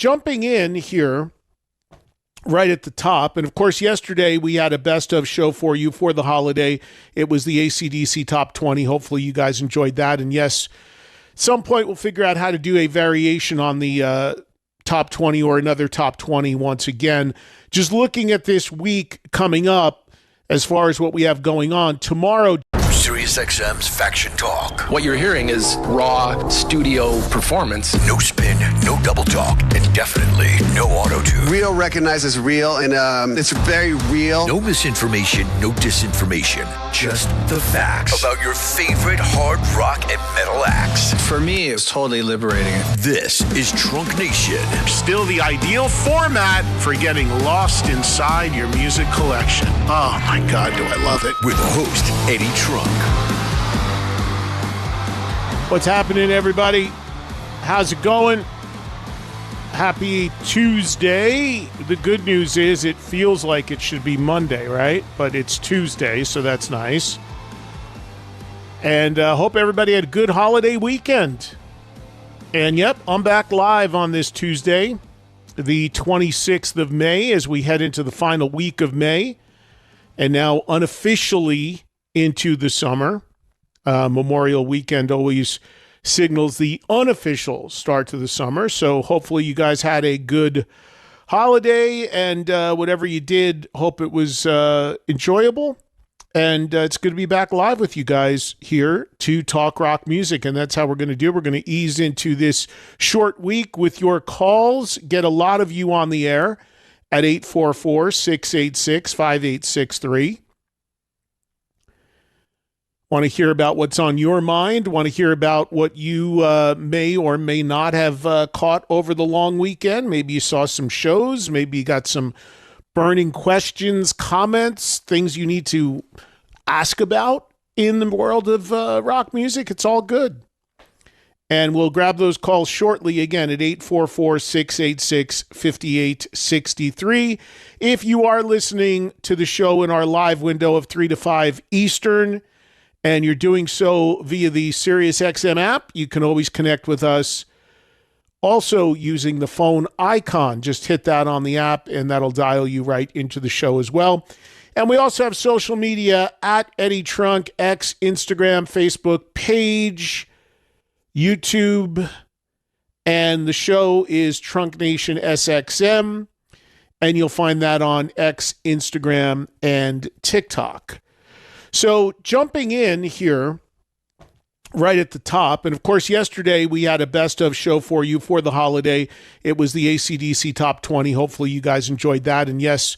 jumping in here right at the top, and of course, yesterday we had a best of show for you for the holiday. It was the AC/DC Top 20. Hopefully you guys enjoyed that. And yes, at some point we'll figure out how to do a variation on the Top 20 or another Top 20 once again. Just looking at this week coming up, as far as what we have going on, tomorrow, SiriusXM's Faction Talk. What you're hearing is raw studio performance. No spin, no double talk, and definitely no auto-tune. Real recognizes real, and it's very real. No misinformation, no disinformation. Just the facts about your favorite hard rock and metal acts. For me, it was totally liberating. This is Trunk Nation. Still the ideal format for getting lost inside your music collection. Oh my God, do I love it. With host Eddie Trunk. what's happening, everybody? How's it going? Happy Tuesday. The good news is it feels like it should be Monday, right? But it's Tuesday, so that's nice. And hope everybody had a good holiday weekend. And yep, I'm back live on this Tuesday, the 26th of May, as we head into the final week of May. And now unofficially into the summer. Memorial weekend always signals the unofficial start to the summer. So hopefully you guys had a good holiday, and whatever you did, hope it was enjoyable. And it's good to be back live with you guys here to talk rock music. And that's how we're going to do. We're going to ease into this short week with your calls. Get a lot of you on the air at 844-686-5863. Want to hear about what's on your mind? Want to hear about what you may or may not have caught over the long weekend? Maybe you saw some shows. Maybe you got some burning questions, comments, things you need to ask about in the world of rock music. It's all good. And we'll grab those calls shortly again at 844-686-5863. If you are listening to the show in our live window of 3 to 5 Eastern, and you're doing so via the SiriusXM app, you can always connect with us also using the phone icon. Just hit that on the app, and that'll dial you right into the show as well. And we also have social media at Eddie Trunk, X, Instagram, Facebook page, YouTube, and the show is Trunk Nation SXM, and you'll find that on X, Instagram, and TikTok. So jumping in here right at the top, and of course yesterday we had a best of show for you for the holiday. It was the AC/DC Top 20. Hopefully you guys enjoyed that. And yes,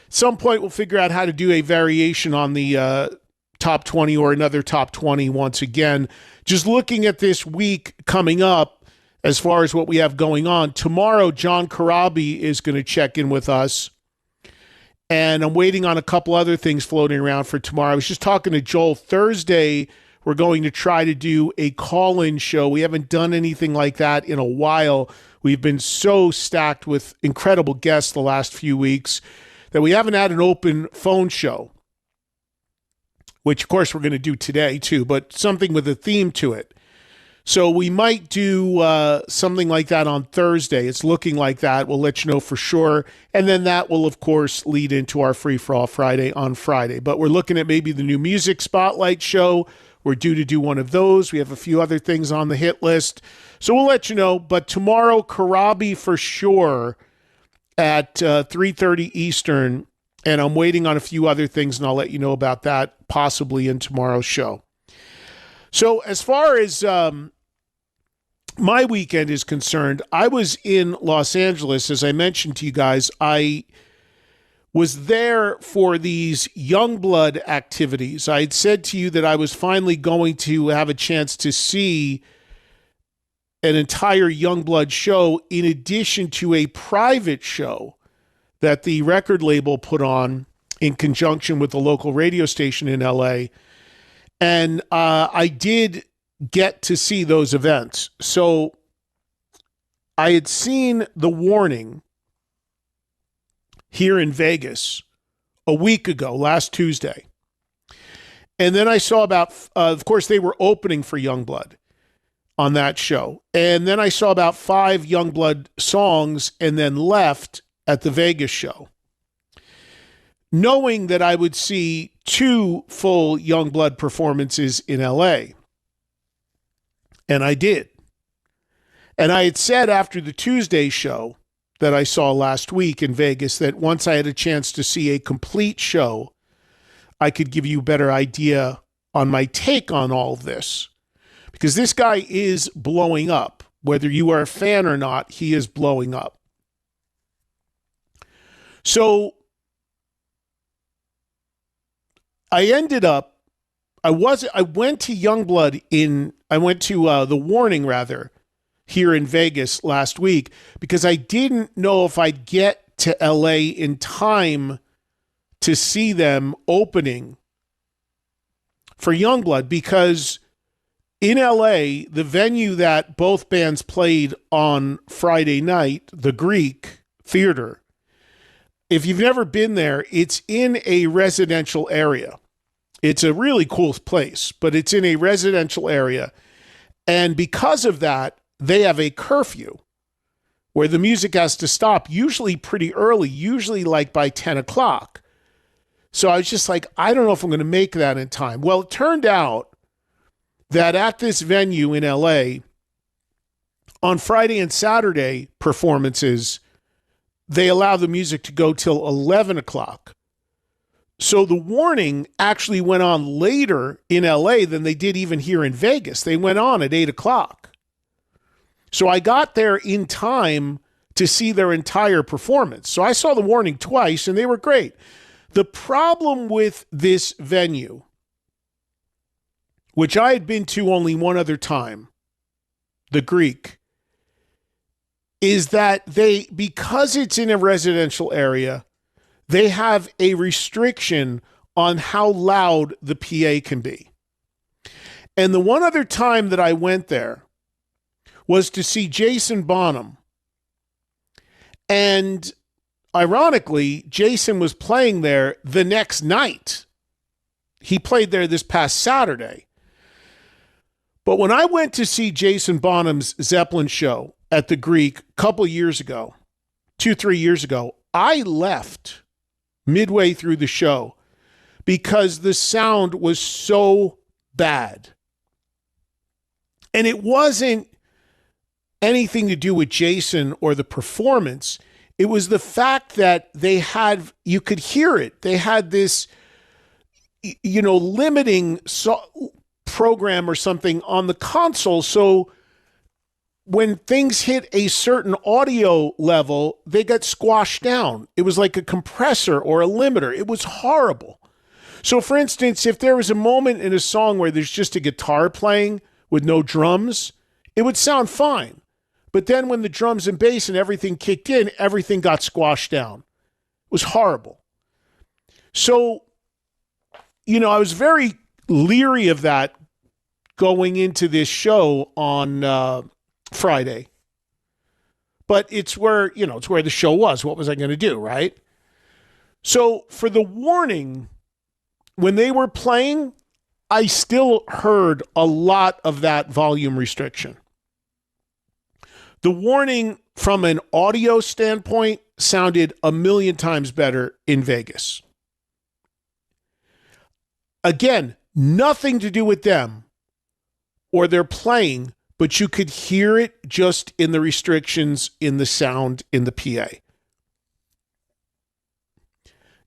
at some point we'll figure out how to do a variation on the Top 20 or another Top 20 once again. Just looking at this week coming up as far as what we have going on. Tomorrow, John Corabi is going to check in with us. And I'm waiting on a couple other things floating around for tomorrow. I was just talking to Joel. Thursday, we're going to try to do a call-in show. We haven't done anything like that in a while. We've been so stacked with incredible guests the last few weeks that we haven't had an open phone show, which, of course, we're going to do today, too, but something with a theme to it. So we might do something like that on Thursday. It's looking like that. We'll let you know for sure. And then that will, of course, lead into our Free For All Friday on Friday. But we're looking at maybe the new music spotlight show. We're due to do one of those. We have a few other things on the hit list. So we'll let you know. But tomorrow, Corabi for sure at 3:30 Eastern. And I'm waiting on a few other things, and I'll let you know about that possibly in tomorrow's show. So as far as my weekend is concerned, I was in Los Angeles. As I mentioned to you guys, I was there for these Yungblud activities. I had said to you that I was finally going to have a chance to see an entire Yungblud show in addition to a private show that the record label put on in conjunction with the local radio station in LA. And I did get to see those events. So I had seen The Warning here in Vegas a week ago, last Tuesday. And then I saw about, of course, they were opening for Yungblud. on that show. And then I saw about 5 Yungblud songs and then left at the Vegas show, knowing that I would see 2 full Yungblud performances in LA. And I did. And I had said after the Tuesday show that I saw last week in Vegas that once I had a chance to see a complete show, I could give you a better idea on my take on all of this. Because this guy is blowing up. Whether you are a fan or not, he is blowing up. So I went to The Warning rather, here in Vegas last week, because I didn't know if I'd get to LA in time to see them opening for Yungblud, because in LA, the venue that both bands played on Friday night, the Greek Theater, if you've never been there, it's in a residential area. It's a really cool place, but it's in a residential area. And because of that, they have a curfew where the music has to stop, usually pretty early, usually like by 10 o'clock. So I was just like, I don't know if I'm going to make that in time. Well, it turned out that at this venue in LA, on Friday and Saturday performances, they allow the music to go till 11 o'clock. So The Warning actually went on later in LA than they did even here in Vegas. They went on at 8 o'clock. So I got there in time to see their entire performance. So I saw The Warning twice, and they were great. The problem with this venue, which I had been to only one other time, the Greek, is that because it's in a residential area, they have a restriction on how loud the PA can be. And the one other time that I went there was to see Jason Bonham. And ironically, Jason was playing there the next night. He played there this past Saturday. But when I went to see Jason Bonham's Zeppelin show at the Greek a couple years ago, 2-3 years ago, I left midway through the show because the sound was so bad. And it wasn't anything to do with Jason or the performance. It was the fact that you could hear it. They had this, limiting program or something on the console. So when things hit a certain audio level, they got squashed down. It was like a compressor or a limiter. It was horrible. So for instance, if there was a moment in a song where there's just a guitar playing with no drums, it would sound fine. But then when the drums and bass and everything kicked in, everything got squashed down. It was horrible. So, I was very leery of that going into this show on Friday. But it's where the show was. What was I going to do, right? So for The Warning, when they were playing, I still heard a lot of that volume restriction. The Warning, from an audio standpoint, sounded a million times better in Vegas. Again, nothing to do with them or their playing, but you could hear it just in the restrictions in the sound in the PA.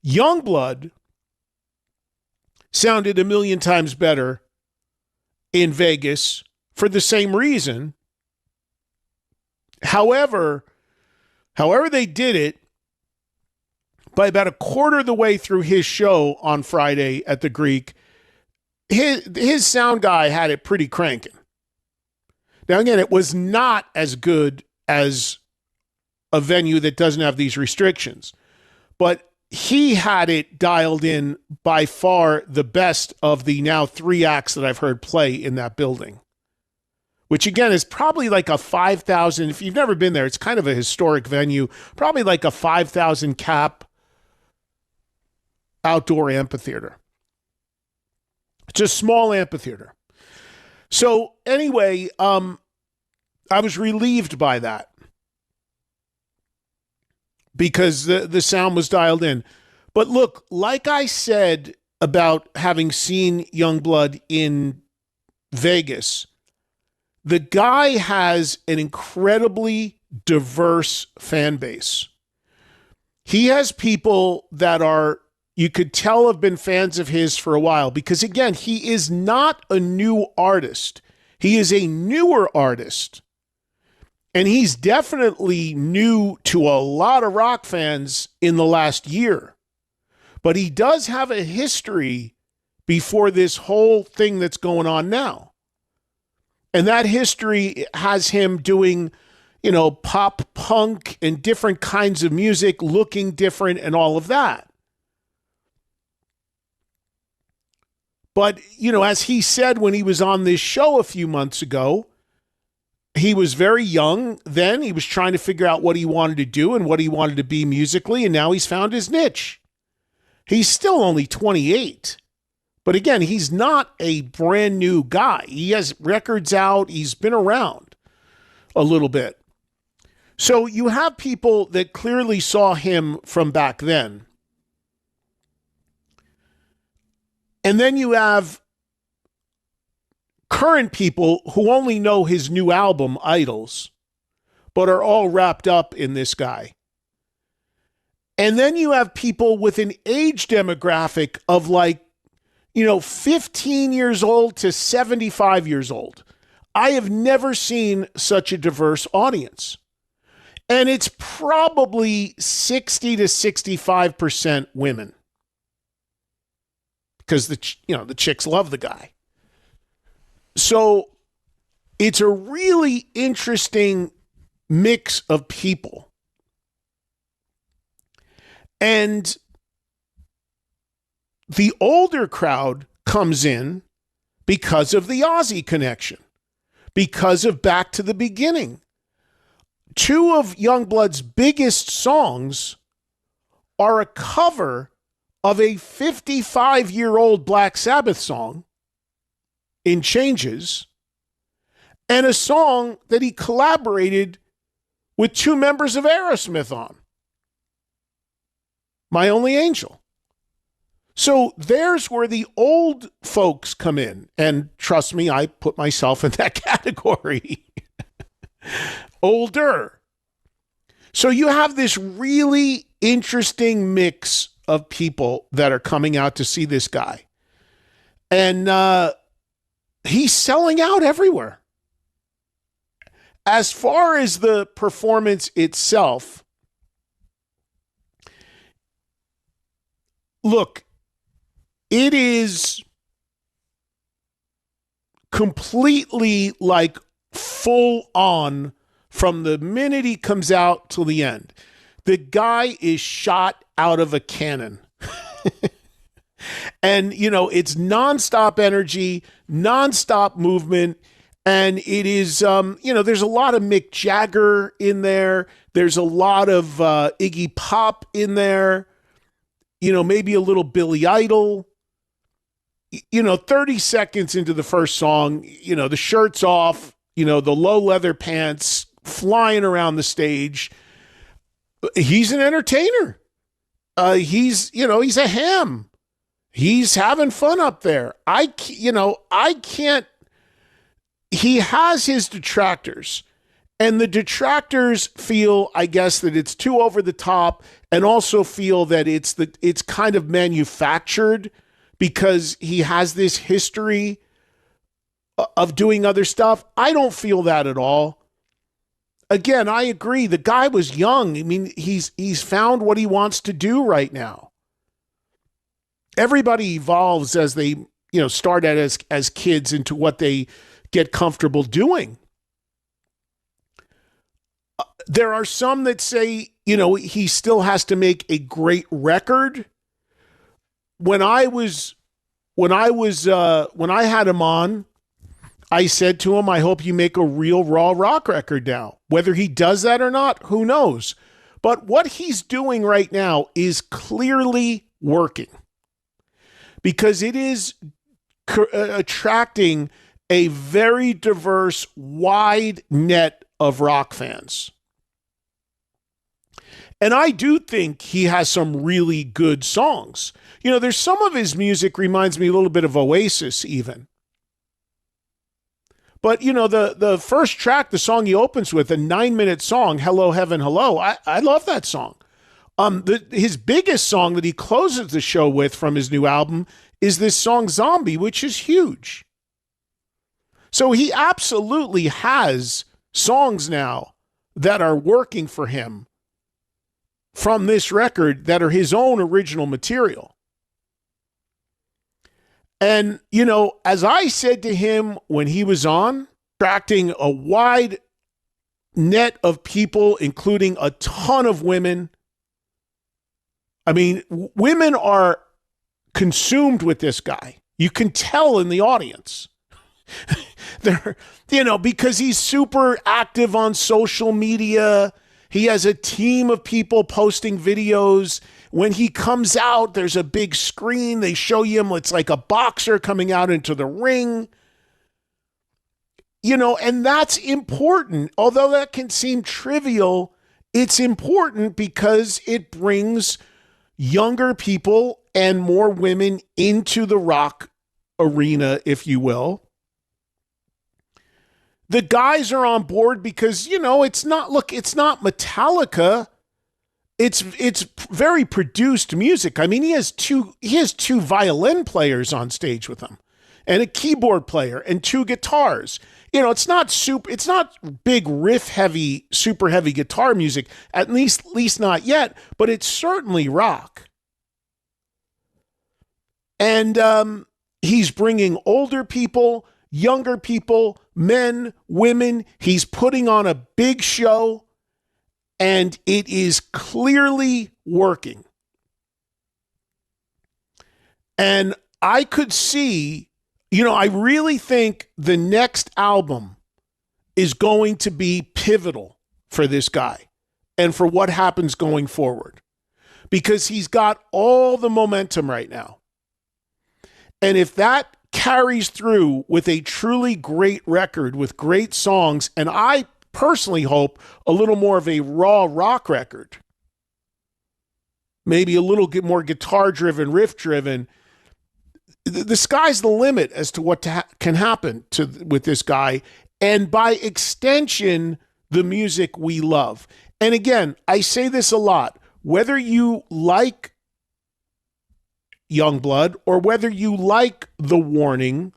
Yungblud sounded a million times better in Vegas for the same reason. However they did it, by about a quarter of the way through his show on Friday at the Greek, his sound guy had it pretty cranking. Now, again, it was not as good as a venue that doesn't have these restrictions, but he had it dialed in by far the best of the now 3 acts that I've heard play in that building, which again is probably like a 5,000. If you've never been there, it's kind of a historic venue, probably like a 5,000 cap outdoor amphitheater. It's a small amphitheater. So anyway, I was relieved by that because the sound was dialed in. But look, like I said about having seen Yungblud in Vegas, the guy has an incredibly diverse fan base. He has people that are, you could tell, have been fans of his for a while because, again, he is not a new artist. He is a newer artist. And he's definitely new to a lot of rock fans in the last year. But he does have a history before this whole thing that's going on now. And that history has him doing, you know, pop punk and different kinds of music, looking different and all of that. But, you know, as he said when he was on this show a few months ago, he was very young then. He was trying to figure out what he wanted to do and what he wanted to be musically, and now he's found his niche. He's still only 28. But again, he's not a brand new guy. He has records out. He's been around a little bit. So you have people that clearly saw him from back then. And then you have current people who only know his new album, Idols, but are all wrapped up in this guy. And then you have people with an age demographic of like, you know, 15 years old to 75 years old. I have never seen such a diverse audience. And it's probably 60 to 65% women. Because the chicks love the guy. So it's a really interesting mix of people. And the older crowd comes in because of the Ozzy connection, because of Back to the Beginning. Two of Youngblood's biggest songs are a cover of a 55-year-old Black Sabbath song, In Changes, and a song that he collaborated with two members of Aerosmith on, My Only Angel. So there's where the old folks come in. And trust me, I put myself in that category. Older. So you have this really interesting mix of people that are coming out to see this guy. And he's selling out everywhere. As far as the performance itself, look, it is completely like full on from the minute he comes out till the end. The guy is shot out of a cannon. And, you know, it's nonstop energy, nonstop movement. And it is, you know, there's a lot of Mick Jagger in there. There's a lot of Iggy Pop in there. You know, maybe a little Billy Idol. You know, 30 seconds into the first song, you know, the shirt's off, you know, the low leather pants flying around the stage. He's an entertainer. He's a ham. He's having fun up there. I can't. He has his detractors, and the detractors feel, I guess, that it's too over the top, and also feel that it's kind of manufactured because he has this history of doing other stuff. I don't feel that at all. Again, I agree. The guy was young. I mean, he's found what he wants to do right now. Everybody evolves as they, you know, start out as kids into what they get comfortable doing. There are some that say, you know, he still has to make a great record. When I had him on, I said to him, I hope you make a real raw rock record now. Whether he does that or not, who knows? But what he's doing right now is clearly working because it is attracting a very diverse, wide net of rock fans. And I do think he has some really good songs. You know, there's some of his music reminds me a little bit of Oasis even. But, you know, the first track, the song he opens with, a 9-minute song, Hello, Heaven, Hello, I love that song. His biggest song that he closes the show with from his new album is this song, Zombie, which is huge. So he absolutely has songs now that are working for him from this record that are his own original material. And, you know, as I said to him when he was on, attracting a wide net of people, including a ton of women. I mean, women are consumed with this guy. You can tell in the audience. They're, you know, because he's super active on social media. He has a team of people posting videos. When he comes out, there's a big screen. They show him, it's like a boxer coming out into the ring. You know, and that's important. Although that can seem trivial, it's important because it brings younger people and more women into the rock arena, if you will. The guys are on board because, you know, it's not Metallica. It's very produced music. I mean, he has two violin players on stage with him and a keyboard player and 2 guitars. You know, it's not big riff heavy, super heavy guitar music, at least not yet, but it's certainly rock. And he's bringing older people, younger people, men, women. He's putting on a big show, and it is clearly working. And I could see, you know, I really think the next album is going to be pivotal for this guy and for what happens going forward, because he's got all the momentum right now. And if that carries through with a truly great record with great songs, and I personally hope a little more of a raw rock record, maybe a little bit more guitar driven, riff driven, the sky's the limit as to what can happen with this guy, and by extension, the music we love. And again, I say this a lot, whether you like Yungblud or whether you like The Warning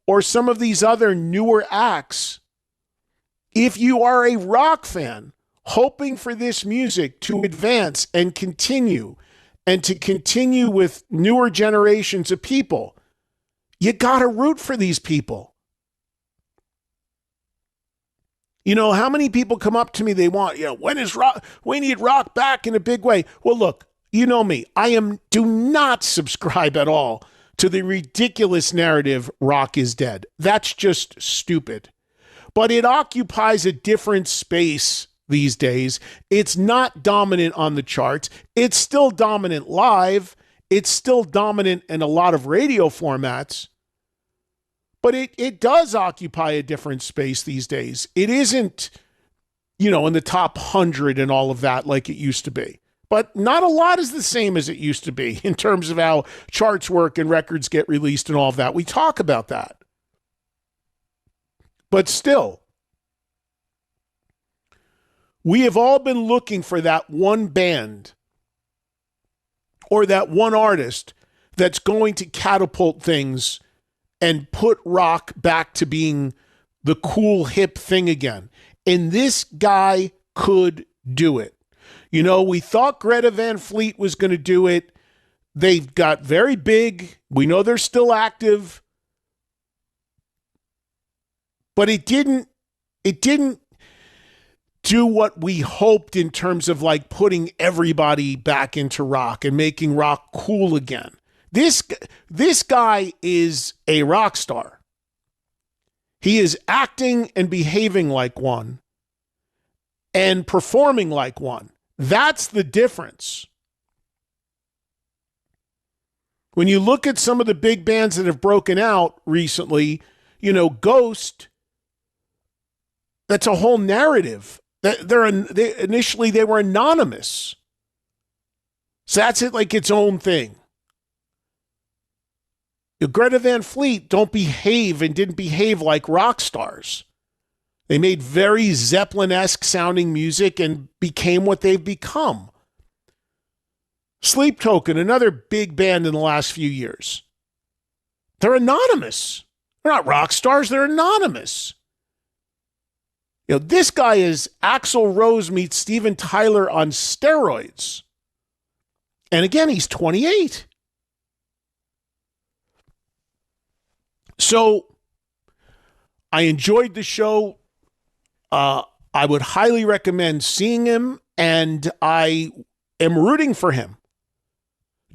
or some of these other newer acts, if you are a rock fan hoping for this music to advance and continue with newer generations of people, you got to root for these people. You know, how many people come up to me, they want, you know, we need rock back in a big way. Well, look, you know me, do not subscribe at all to the ridiculous narrative rock is dead. That's just stupid. But it occupies a different space these days. It's not dominant on the charts. It's still dominant live. It's still dominant in a lot of radio formats. But it does occupy a different space these days. It isn't, you know, in the top 100 and all of that like it used to be. But not a lot is the same as it used to be in terms of how charts work and records get released and all of that. We talk about that. But still, we have all been looking for that one band or that one artist that's going to catapult things and put rock back to being the cool, hip thing again. And this guy could do it. You know, we thought Greta Van Fleet was going to do it. They've got very big. We know they're still active. But it didn't do what we hoped in terms of like putting everybody back into rock and making rock cool again. This guy is a rock star. He is acting and behaving like one and performing like one. That's the difference. When you look at some of the big bands that have broken out recently, Ghost, that's a whole narrative. Initially they were anonymous. So that's it, like its own thing. Greta Van Fleet didn't behave like rock stars. They made very Zeppelin-esque sounding music and became what they've become. Sleep Token, another big band in the last few years. They're anonymous. They're not rock stars, they're anonymous. This guy is Axl Rose meets Steven Tyler on steroids. And again, he's 28. So I enjoyed the show. I would highly recommend seeing him, and I am rooting for him.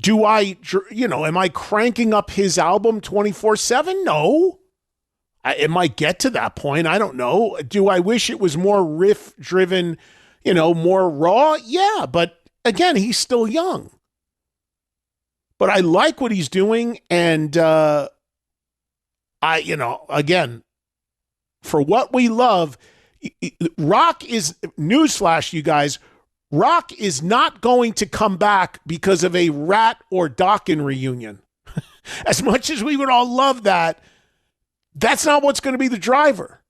Am I cranking up his album 24/7? No. It might get to that point. I don't know. Do I wish it was more riff-driven, more raw? Yeah, but again, he's still young. But I like what he's doing, and again, for what we love, rock is, newsflash, you guys, rock is not going to come back because of a Rat or Dokken reunion. As much as we would all love that, that's not what's going to be the driver.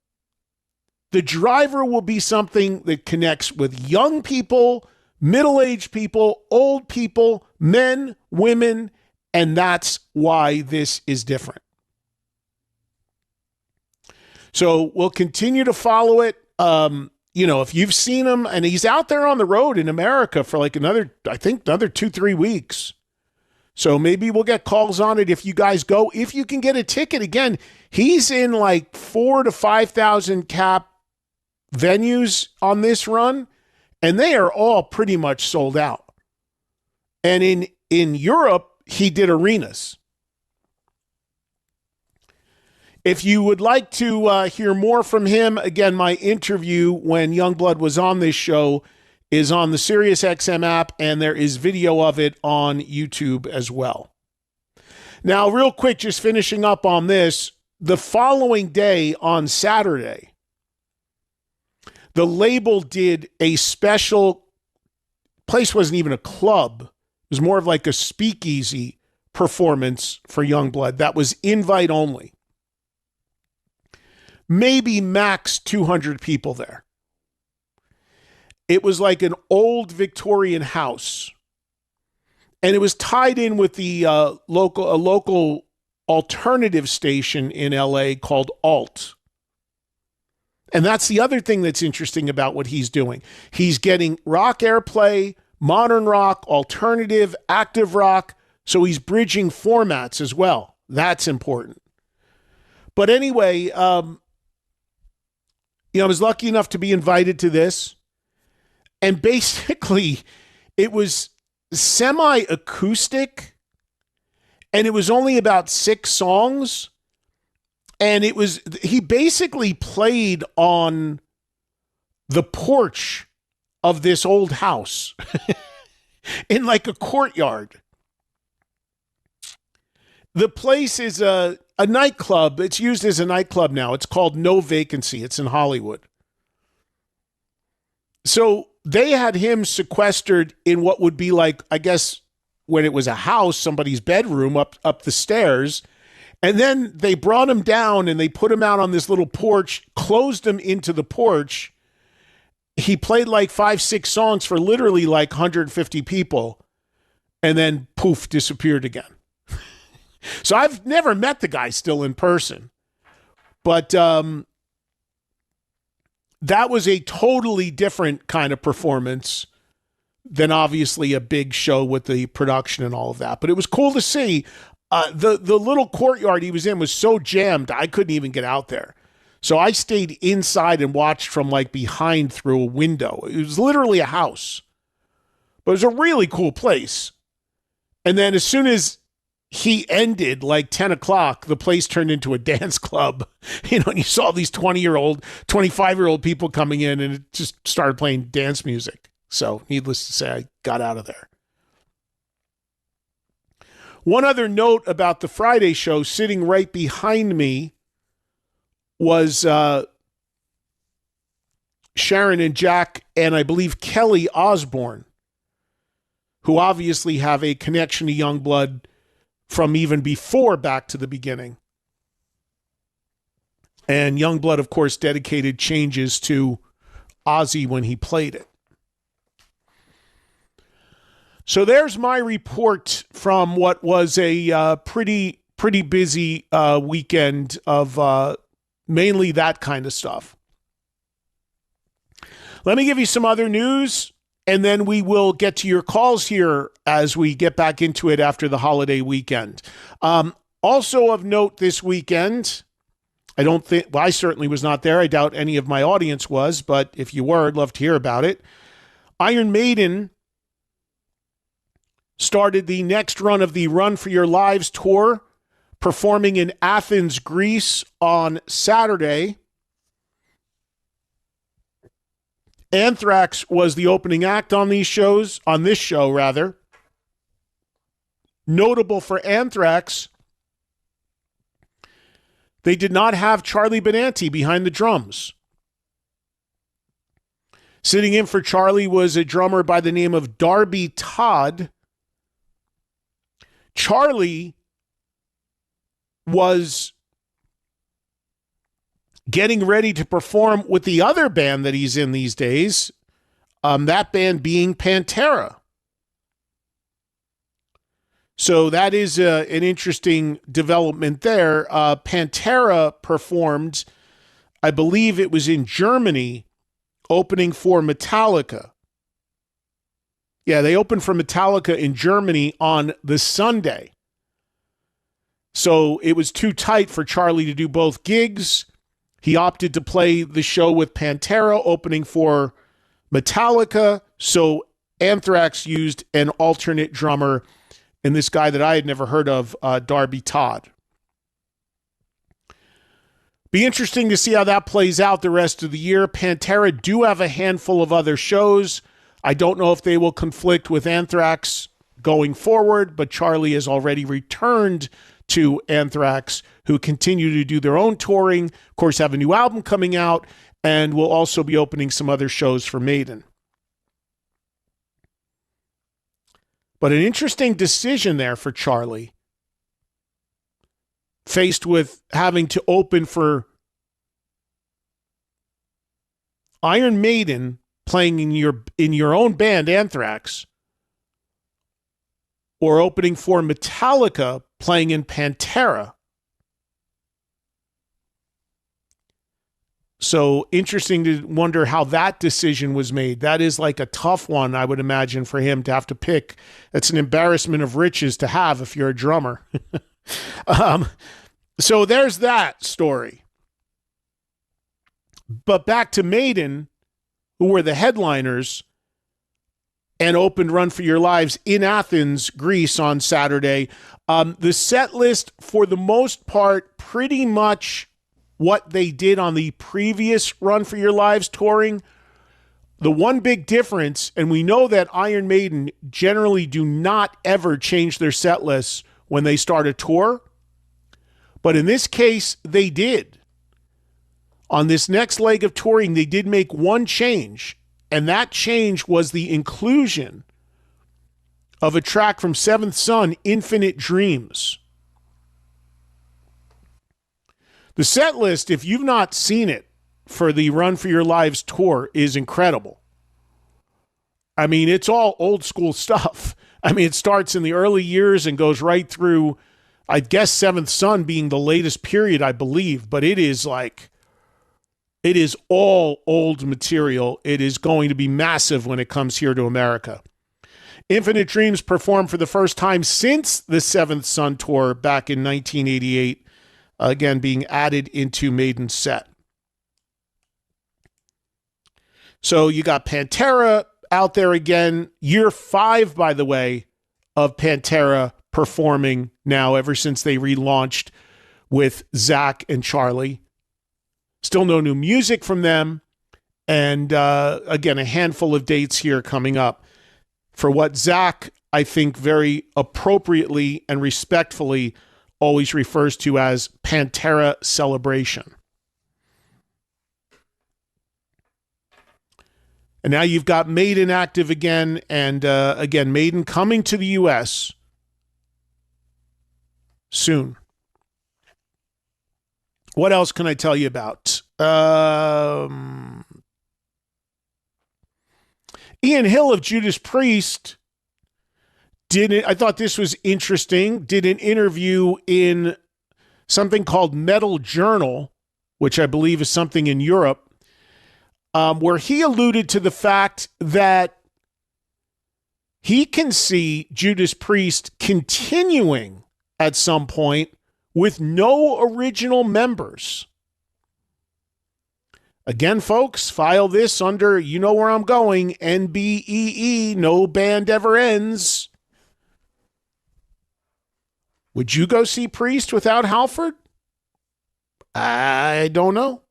The driver will be something that connects with young people, middle-aged people, old people, men, women, and that's why this is different. So we'll continue to follow it. If you've seen him, and he's out there on the road in America for like another 2-3 weeks. So maybe we'll get calls on it if you guys go. If you can get a ticket, again, he's in like 4,000 to 5,000 cap venues on this run, and they are all pretty much sold out. And in Europe, he did arenas. If you would like to hear more from him, again, my interview when Yungblud was on this show is on the SiriusXM app, and there is video of it on YouTube as well. Now, real quick, just finishing up on this, the following day on Saturday, the label did a special, place wasn't even a club, it was more of like a speakeasy performance for Yungblud that was invite only. Maybe max 200 people there. It was like an old Victorian house. And it was tied in with the local alternative station in LA called Alt. And that's the other thing that's interesting about what he's doing. He's getting rock airplay, modern rock, alternative, active rock. So he's bridging formats as well. That's important. But anyway, I was lucky enough to be invited to this. And basically, it was semi-acoustic. And it was only about 6 songs. And he basically played on the porch of this old house in like a courtyard. The place is a nightclub. It's used as a nightclub now. It's called No Vacancy. It's in Hollywood. So they had him sequestered in what would be like, I guess, when it was a house, somebody's bedroom up the stairs. And then they brought him down and they put him out on this little porch, closed him into the porch. He played like 5-6 songs for literally like 150 people. And then poof, disappeared again. So I've never met the guy still in person. But that was a totally different kind of performance than obviously a big show with the production and all of that. But it was cool to see. The little courtyard he was in was so jammed, I couldn't even get out there. So I stayed inside and watched from like behind through a window. It was literally a house. But it was a really cool place. And then as soon as he ended, like 10 o'clock, the place turned into a dance club. And you saw these 20-year-old, 25-year-old people coming in, and it just started playing dance music. So needless to say, I got out of there. One other note about the Friday show, sitting right behind me was Sharon and Jack and I believe Kelly Osbourne, who obviously have a connection to Yungblud from even before Back to the Beginning. And Yungblud, of course, dedicated changes to Ozzy when he played it. So there's my report from what was a pretty busy weekend of mainly that kind of stuff. Let me give you some other news, and then we will get to your calls here as we get back into it after the holiday weekend. Also of note this weekend, I certainly was not there. I doubt any of my audience was, but if you were, I'd love to hear about it. Iron Maiden started the next run of the Run for Your Lives tour, performing in Athens, Greece on Saturday. Anthrax was the opening act on this show. Notable for Anthrax, they did not have Charlie Benanti behind the drums. Sitting in for Charlie was a drummer by the name of Darby Todd. Charlie was getting ready to perform with the other band that he's in these days, that band being Pantera. So that is an interesting development there. Pantera performed, I believe it was in Germany, opening for Metallica. Yeah, they opened for Metallica in Germany on the Sunday. So it was too tight for Charlie to do both gigs. He opted to play the show with Pantera opening for Metallica. So Anthrax used an alternate drummer in this guy that I had never heard of, Darby Todd. Be interesting to see how that plays out the rest of the year. Pantera do have a handful of other shows. I don't know if they will conflict with Anthrax going forward, but Charlie has already returned to Anthrax, who continue to do their own touring, of course, have a new album coming out, and will also be opening some other shows for Maiden. But an interesting decision there for Charlie, faced with having to open for Iron Maiden playing in your own band, Anthrax, or opening for Metallica playing in Pantera. So interesting to wonder how that decision was made. That is like a tough one, I would imagine, for him to have to pick. It's an embarrassment of riches to have if you're a drummer. So there's that story. But back to Maiden, who were the headliners and opened Run for Your Lives in Athens, Greece on Saturday. The set list, for the most part, pretty much what they did on the previous Run for Your Lives touring. The one big difference, and we know that Iron Maiden generally do not ever change their set lists when they start a tour, but in this case, they did. On this next leg of touring, they did make one change, and that change was the inclusion of a track from Seventh Son, Infinite Dreams. The set list, if you've not seen it for the Run for Your Lives tour, is incredible. I mean, it's all old school stuff. I mean, it starts in the early years and goes right through, I guess, Seventh Son being the latest period, I believe, but it is all old material. It is going to be massive when it comes here to America. Infinite Dreams performed for the first time since the Seventh Son tour back in 1988, again being added into Maiden's set. So you got Pantera out there again. Year 5, by the way, of Pantera performing now ever since they relaunched with Zach and Charlie. Still no new music from them. And again, a handful of dates here coming up for what Zach, I think, very appropriately and respectfully always refers to as Pantera Celebration. And now you've got Maiden active again. And again, Maiden coming to the U.S. soon. What else can I tell you about? Ian Hill of Judas Priest I thought this was interesting, did an interview in something called Metal Journal, which I believe is something in Europe, where he alluded to the fact that he can see Judas Priest continuing at some point with no original members. Again, folks, file this under, you know where I'm going, NBEE, no band ever ends. Would you go see Priest without Halford? I don't know.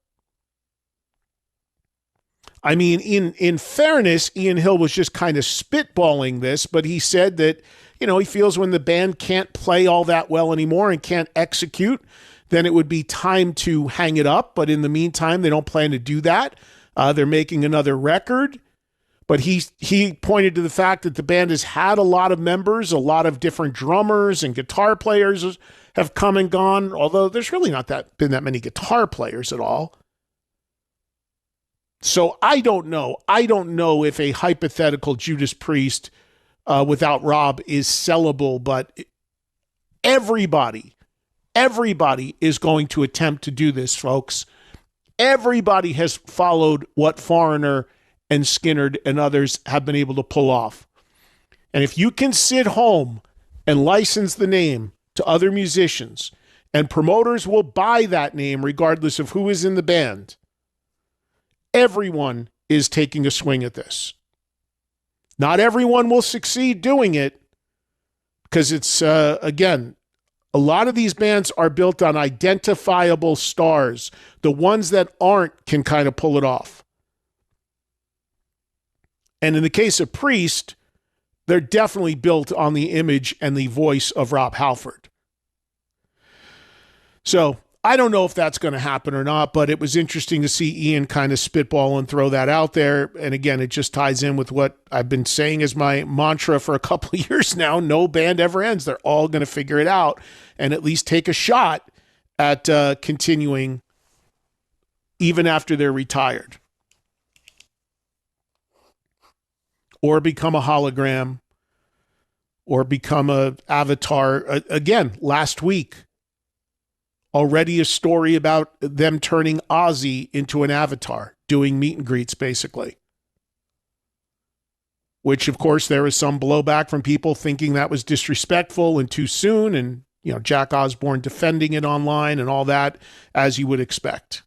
I mean, in fairness, Ian Hill was just kind of spitballing this, but he said that, he feels when the band can't play all that well anymore and can't execute, then it would be time to hang it up. But in the meantime, they don't plan to do that. They're making another record. But he pointed to the fact that the band has had a lot of members, a lot of different drummers and guitar players have come and gone, although there's really not been that many guitar players at all. So I don't know. I don't know if a hypothetical Judas Priest without Rob is sellable, but everybody is going to attempt to do this, folks. Everybody has followed what Foreigner and Skinnerd and others have been able to pull off. And if you can sit home and license the name to other musicians, and promoters will buy that name regardless of who is in the band, everyone is taking a swing at this. Not everyone will succeed doing it because it's, again, a lot of these bands are built on identifiable stars. The ones that aren't can kind of pull it off. And in the case of Priest, they're definitely built on the image and the voice of Rob Halford. So I don't know if that's going to happen or not, but it was interesting to see Ian kind of spitball and throw that out there. And again, it just ties in with what I've been saying as my mantra for a couple of years now. No band ever ends. They're all going to figure it out and at least take a shot at continuing even after they're retired. Or become a hologram, or become a avatar. Again, last week, already a story about them turning Ozzy into an avatar, doing meet and greets, basically. Which, of course, there was some blowback from people thinking that was disrespectful and too soon, and Jack Osbourne defending it online and all that, as you would expect.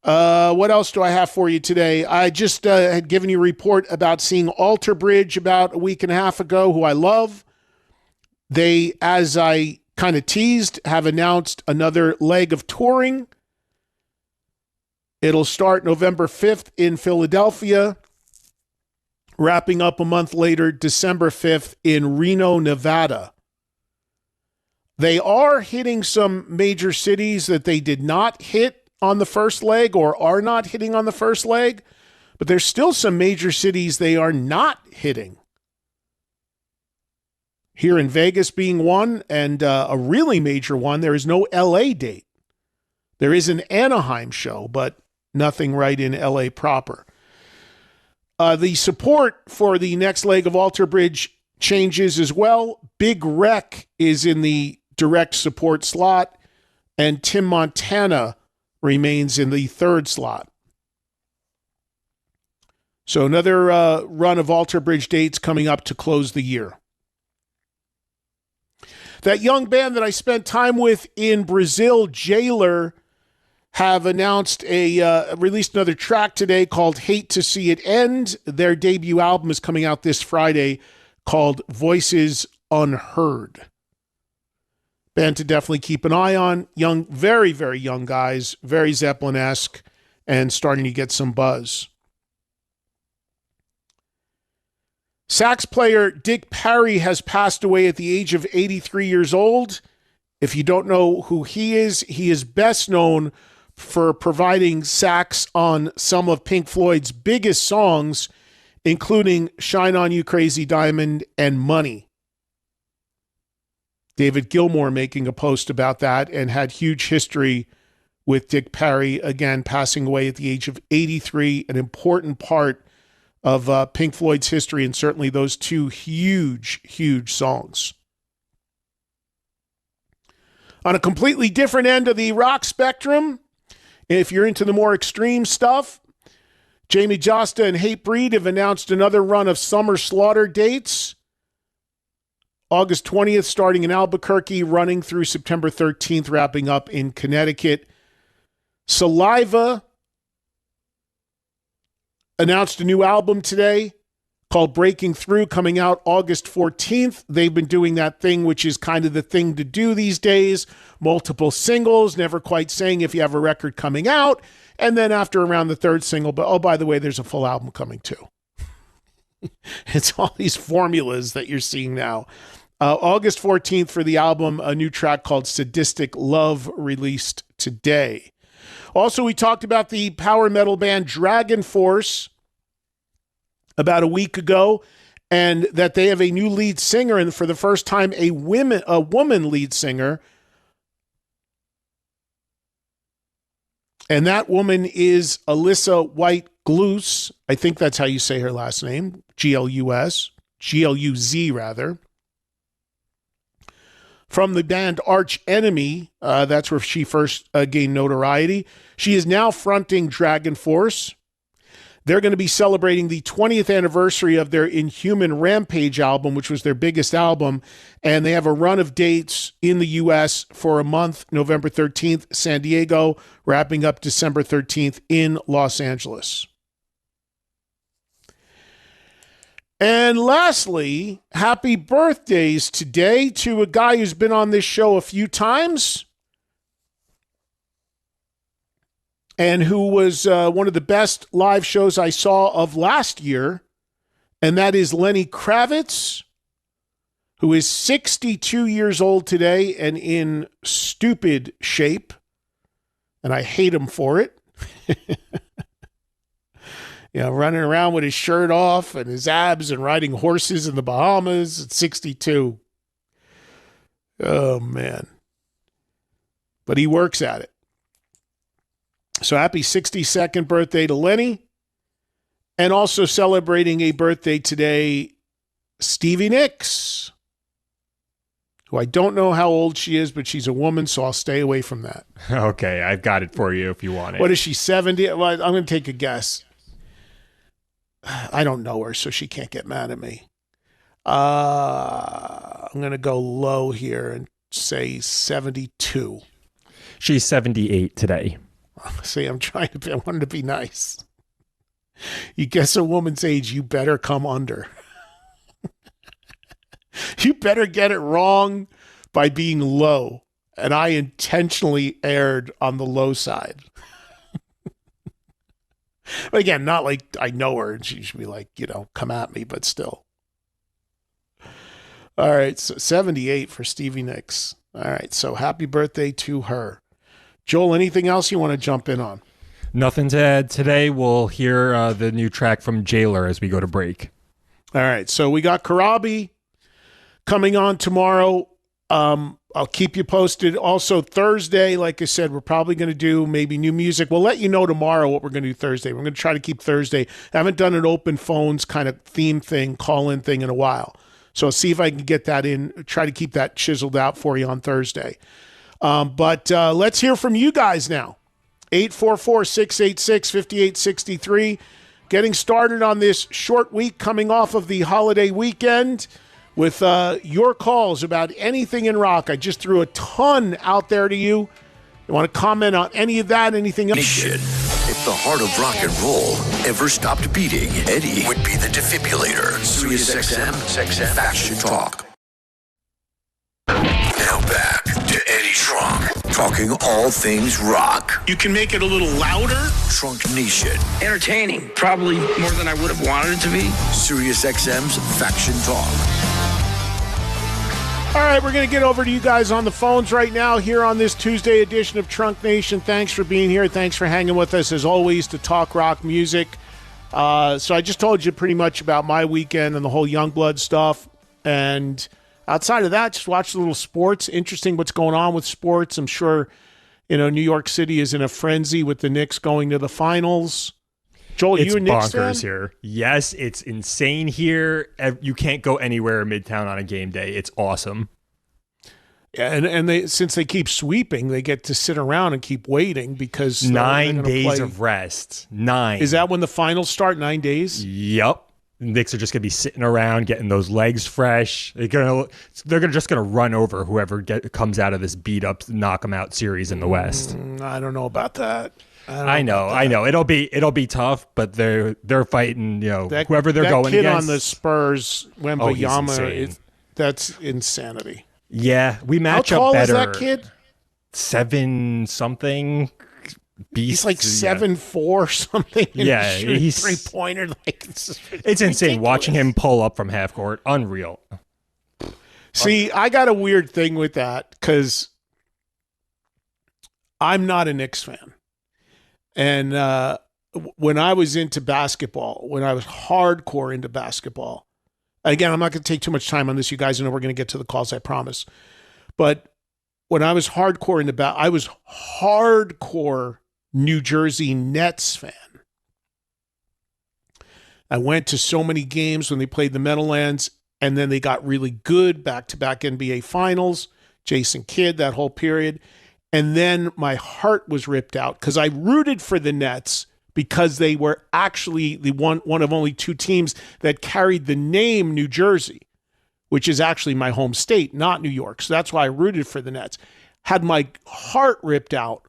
What else do I have for you today? I just had given you a report about seeing Alter Bridge about a week and a half ago, who I love. They, as I kind of teased, have announced another leg of touring. It'll start November 5th in Philadelphia, wrapping up a month later, December 5th in Reno, Nevada. They are hitting some major cities that they did not hit on the first leg or are not hitting on the first leg, but there's still some major cities they are not hitting. Here in Vegas being one, and a really major one, there is no LA date. There is an Anaheim show, but nothing right in LA proper. The support for the next leg of Alter Bridge changes as well. Big Wreck is in the direct support slot, and Tim Montana remains in the third slot. So another run of Alter Bridge dates coming up to close the year. That young band that I spent time with in Brazil, Jailer, have announced released another track today called Hate to See It End. Their debut album is coming out this Friday called Voices Unheard. Band to definitely keep an eye on. Young, very, very young guys, very Zeppelin-esque, and starting to get some buzz. Sax player Dick Parry has passed away at the age of 83 years old. If you don't know who he is best known for providing sax on some of Pink Floyd's biggest songs, including Shine On You Crazy Diamond and Money. David Gilmour making a post about that, and had huge history with Dick Parry, again, passing away at the age of 83, an important part of Pink Floyd's history, and certainly those two huge, huge songs. On a completely different end of the rock spectrum, if you're into the more extreme stuff, Jamie Josta and Hatebreed have announced another run of Summer Slaughter dates. August 20th, starting in Albuquerque, running through September 13th, wrapping up in Connecticut. Saliva announced a new album today called Breaking Through, coming out August 14th. They've been doing that thing, which is kind of the thing to do these days. Multiple singles, never quite saying if you have a record coming out. And then after around the third single, but oh, by the way, there's a full album coming too. It's all these formulas that you're seeing now. August 14th for the album, a new track called Sadistic Love released today. Also, we talked about the power metal band Dragon Force about a week ago, and that they have a new lead singer, and for the first time, a woman lead singer. And that woman is Alyssa White-Gluz. I think that's how you say her last name. Gluz rather. From the band Arch Enemy, that's where she first gained notoriety. She is now fronting Dragon Force. They're going to be celebrating the 20th anniversary of their Inhuman Rampage album, which was their biggest album. And they have a run of dates in the U.S. for a month, November 13th, San Diego, wrapping up December 13th in Los Angeles. And lastly, happy birthdays today to a guy who's been on this show a few times and who was one of the best live shows I saw of last year, and that is Lenny Kravitz, who is 62 years old today and in stupid shape, and I hate him for it. You know, running around with his shirt off and his abs and riding horses in the Bahamas at 62. Oh, man. But he works at it. So happy 62nd birthday to Lenny. And also celebrating a birthday today, Stevie Nicks, who I don't know how old she is, but she's a woman, so I'll stay away from that. Okay, I've got it for you if you want it. What is she, 70? Well, I'm going to take a guess. I don't know her, so she can't get mad at me. I'm going to go low here and say 72. She's 78 today. See, I wanted to be nice. You guess a woman's age, you better come under. You better get it wrong by being low. And I intentionally erred on the low side. But again, not like I know her and she should be like, you know, come at me, but still. All right, so 78 for Stevie Nicks. All right, so happy birthday to her. Joel, anything else you want to jump in on? Nothing to add today. We'll hear the new track from Jailer as we go to break. All right, so we got Corabi coming on tomorrow. I'll keep you posted. Also, Thursday, like I said, we're probably going to do maybe new music. We'll let you know tomorrow what we're going to do Thursday. We're going to try to keep Thursday. I haven't done an open phones kind of theme thing, call-in thing in a while. So I'll see if I can get that in, try to keep that chiseled out for you on Thursday. But let's hear from you guys now. 844-686-5863. Getting started on this short week coming off of the holiday weekend with your calls about anything in rock. I just threw a ton out there to you. You want to comment on any of that, anything else? Nation. If the heart of rock and roll ever stopped beating, Eddie would be the defibrillator. Sirius XM Faction Talk. Now back to Eddie Trunk, talking all things rock. You can make it a little louder. Trunk Nation. Entertaining, probably more than I would have wanted it to be. Sirius XM's Faction Talk. All right, we're going to get over to you guys on the phones right now here on this Tuesday edition of Trunk Nation. Thanks for being here. Thanks for hanging with us, as always, to talk rock music. So I just told you pretty much about my weekend and the whole Yungblud stuff. And outside of that, just watch a little sports. Interesting what's going on with sports. I'm sure, New York City is in a frenzy with the Knicks going to the finals. Joel, it's you a Knicks bonkers fan? here. Yes, it's insane here. You can't go anywhere in Midtown on a game day. It's awesome. Yeah, and they, since they keep sweeping, they get to sit around and keep waiting because 9 days of rest. 9. Is that when the finals start? 9 days? Yep. The Knicks are just gonna be sitting around getting those legs fresh. They're just gonna run over whoever comes out of this beat up knock them out series in the West. I don't know about that. I know. It'll be tough, but they're fighting. Whoever they're going kid against on the Spurs, Wembanyama, insane. that's insanity. Yeah, we match How tall up better. is that kid? 7 something. Beast. He's like 7'4" something. Yeah, he's 3-pointer. It's insane watching him pull up from half court. Unreal. See, I got a weird thing with that because I'm not a Knicks fan. And when I was into basketball, when I was hardcore into basketball, again, I'm not going to take too much time on this. You guys know we're going to get to the calls, I promise. But when I was hardcore into I was hardcore New Jersey Nets fan. I went to so many games when they played the Meadowlands, and then they got really good, back-to-back NBA Finals, Jason Kidd, that whole period. And then my heart was ripped out because I rooted for the Nets because they were actually the one of only 2 teams that carried the name New Jersey, which is actually my home state, not New York. So that's why I rooted for the Nets. Had my heart ripped out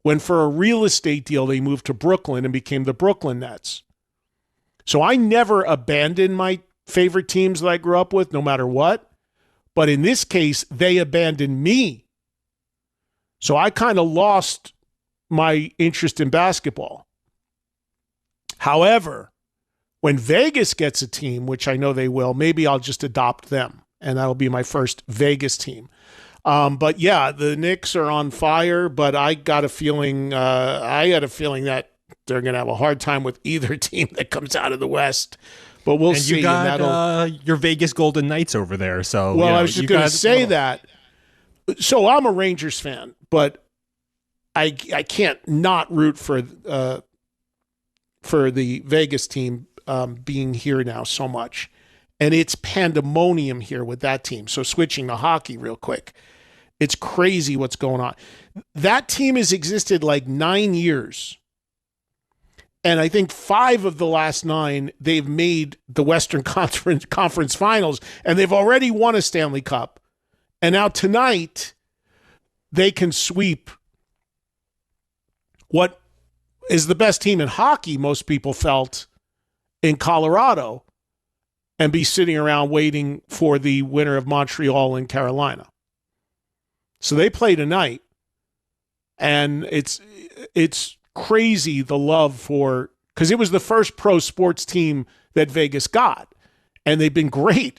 when for a real estate deal they moved to Brooklyn and became the Brooklyn Nets. So I never abandoned my favorite teams that I grew up with, no matter what. But in this case, they abandoned me. So I kind of lost my interest in basketball. However, when Vegas gets a team, which I know they will, maybe I'll just adopt them, and that'll be my first Vegas team. But yeah, the Knicks are on fire, but I got a feeling that they're going to have a hard time with either team that comes out of the West. But we'll see. You got your Vegas Golden Knights over there. So I was just going to say that. So I'm a Rangers fan, but I can't not root for the Vegas team being here now so much. And it's pandemonium here with that team. So switching to hockey real quick. It's crazy what's going on. That team has existed like 9 years. And I think 5 of the last 9, they've made the Western Conference Finals, and they've already won a Stanley Cup. And now tonight, they can sweep what is the best team in hockey, most people felt, in Colorado, and be sitting around waiting for the winner of Montreal and Carolina. So they play tonight, and it's crazy the love for, because it was the first pro sports team that Vegas got, and they've been great,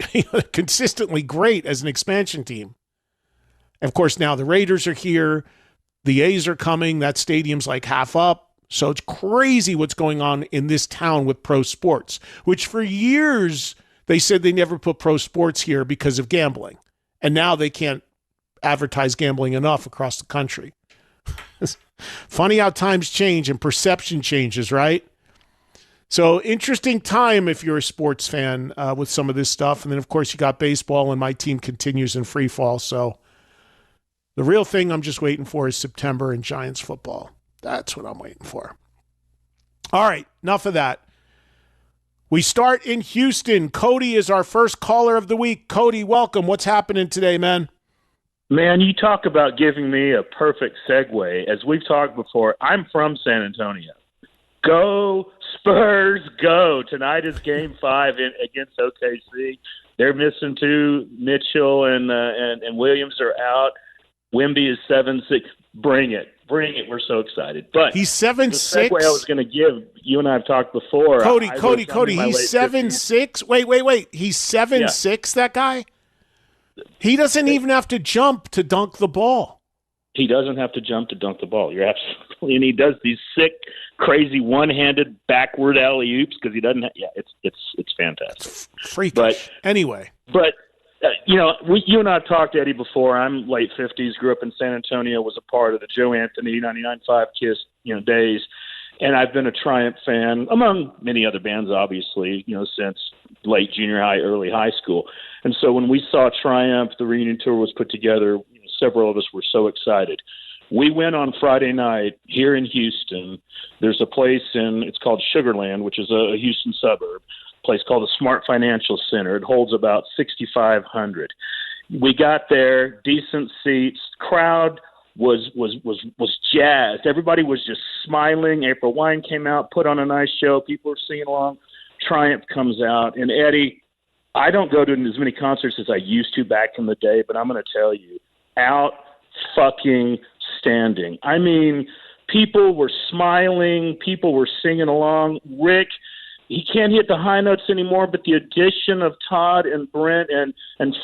consistently great as an expansion team. And of course, now the Raiders are here, the A's are coming, that stadium's like half up. So it's crazy what's going on in this town with pro sports, which for years they said they never put pro sports here because of gambling. And now they can't advertise gambling enough across the country. Funny how times change and perception changes, right? So interesting time if you're a sports fan with some of this stuff. And then, of course, you got baseball, and my team continues in free fall. So the real thing I'm just waiting for is September and Giants football. That's what I'm waiting for. All right, enough of that. We start in Houston. Cody is our first caller of the week. Cody, welcome. What's happening today, man? Man, you talk about giving me a perfect segue. As we've talked before, I'm from San Antonio. Go Spurs, go. Tonight is Game 5 against OKC. They're missing 2. Mitchell and Williams are out. Wemby is 7-6. Bring it. We're so excited. But he's 7'6". The segue I was going to give, you and I have talked before. Cody. He's 7'6". Wait. He's 7'6", that guy? He doesn't even have to jump to dunk the ball. He doesn't have to jump to dunk the ball. You're absolutely, and he does these sick, crazy one-handed backward alley-oops because he doesn't. It's fantastic. It's freakish. But anyway, you and I have talked, Eddie, before. I'm late 50s, grew up in San Antonio, was a part of the Joe Anthony 99.5 Kiss, days, and I've been a Triumph fan among many other bands, obviously, since late junior high, early high school. And so when we saw Triumph, the reunion tour was put together, several of us were so excited. We went on Friday night here in Houston. There's a place it's called Sugarland, which is a Houston suburb, a place called the Smart Financial Center. It holds about 6,500. We got there, decent seats, crowd was jazzed. Everybody was just smiling. April Wine came out, put on a nice show. People were singing along. Triumph comes out. And Eddie, I don't go to as many concerts as I used to back in the day, but I'm going to tell you, out fucking standing. I mean, people were smiling. People were singing along. Rick, he can't hit the high notes anymore, but the addition of Todd and Brent and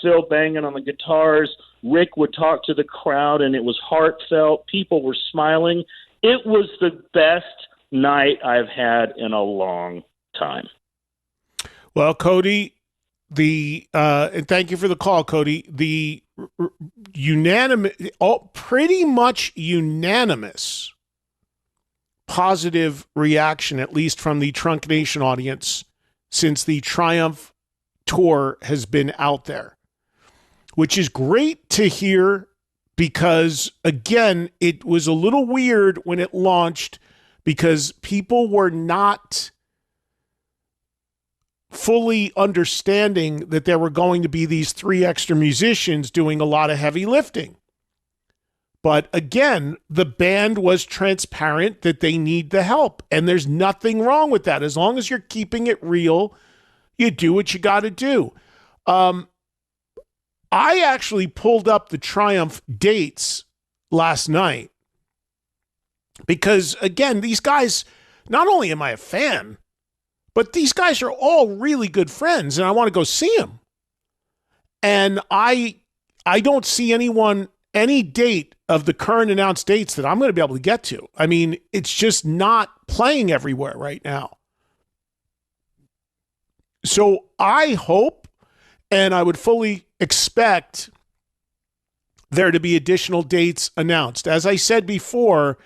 Phil banging on the guitars, Rick would talk to the crowd, and it was heartfelt. People were smiling. It was the best night I've had in a long time. Well, Cody, and thank you for the call, Cody. The pretty much unanimous positive reaction, at least from the Trunk Nation audience, since the Triumph tour has been out there, which is great to hear because, again, it was a little weird when it launched because people were not fully understanding that there were going to be these 3 extra musicians doing a lot of heavy lifting. But again, the band was transparent that they need the help, and there's nothing wrong with that. As long as you're keeping it real, you do what you got to do. I actually pulled up the Triumph dates last night because, again, these guys, not only am I a fan, but these guys are all really good friends, and I want to go see them. And I don't see any date of the current announced dates that I'm going to be able to get to. I mean, it's just not playing everywhere right now. So I hope, and I would fully expect there to be additional dates announced. As I said before,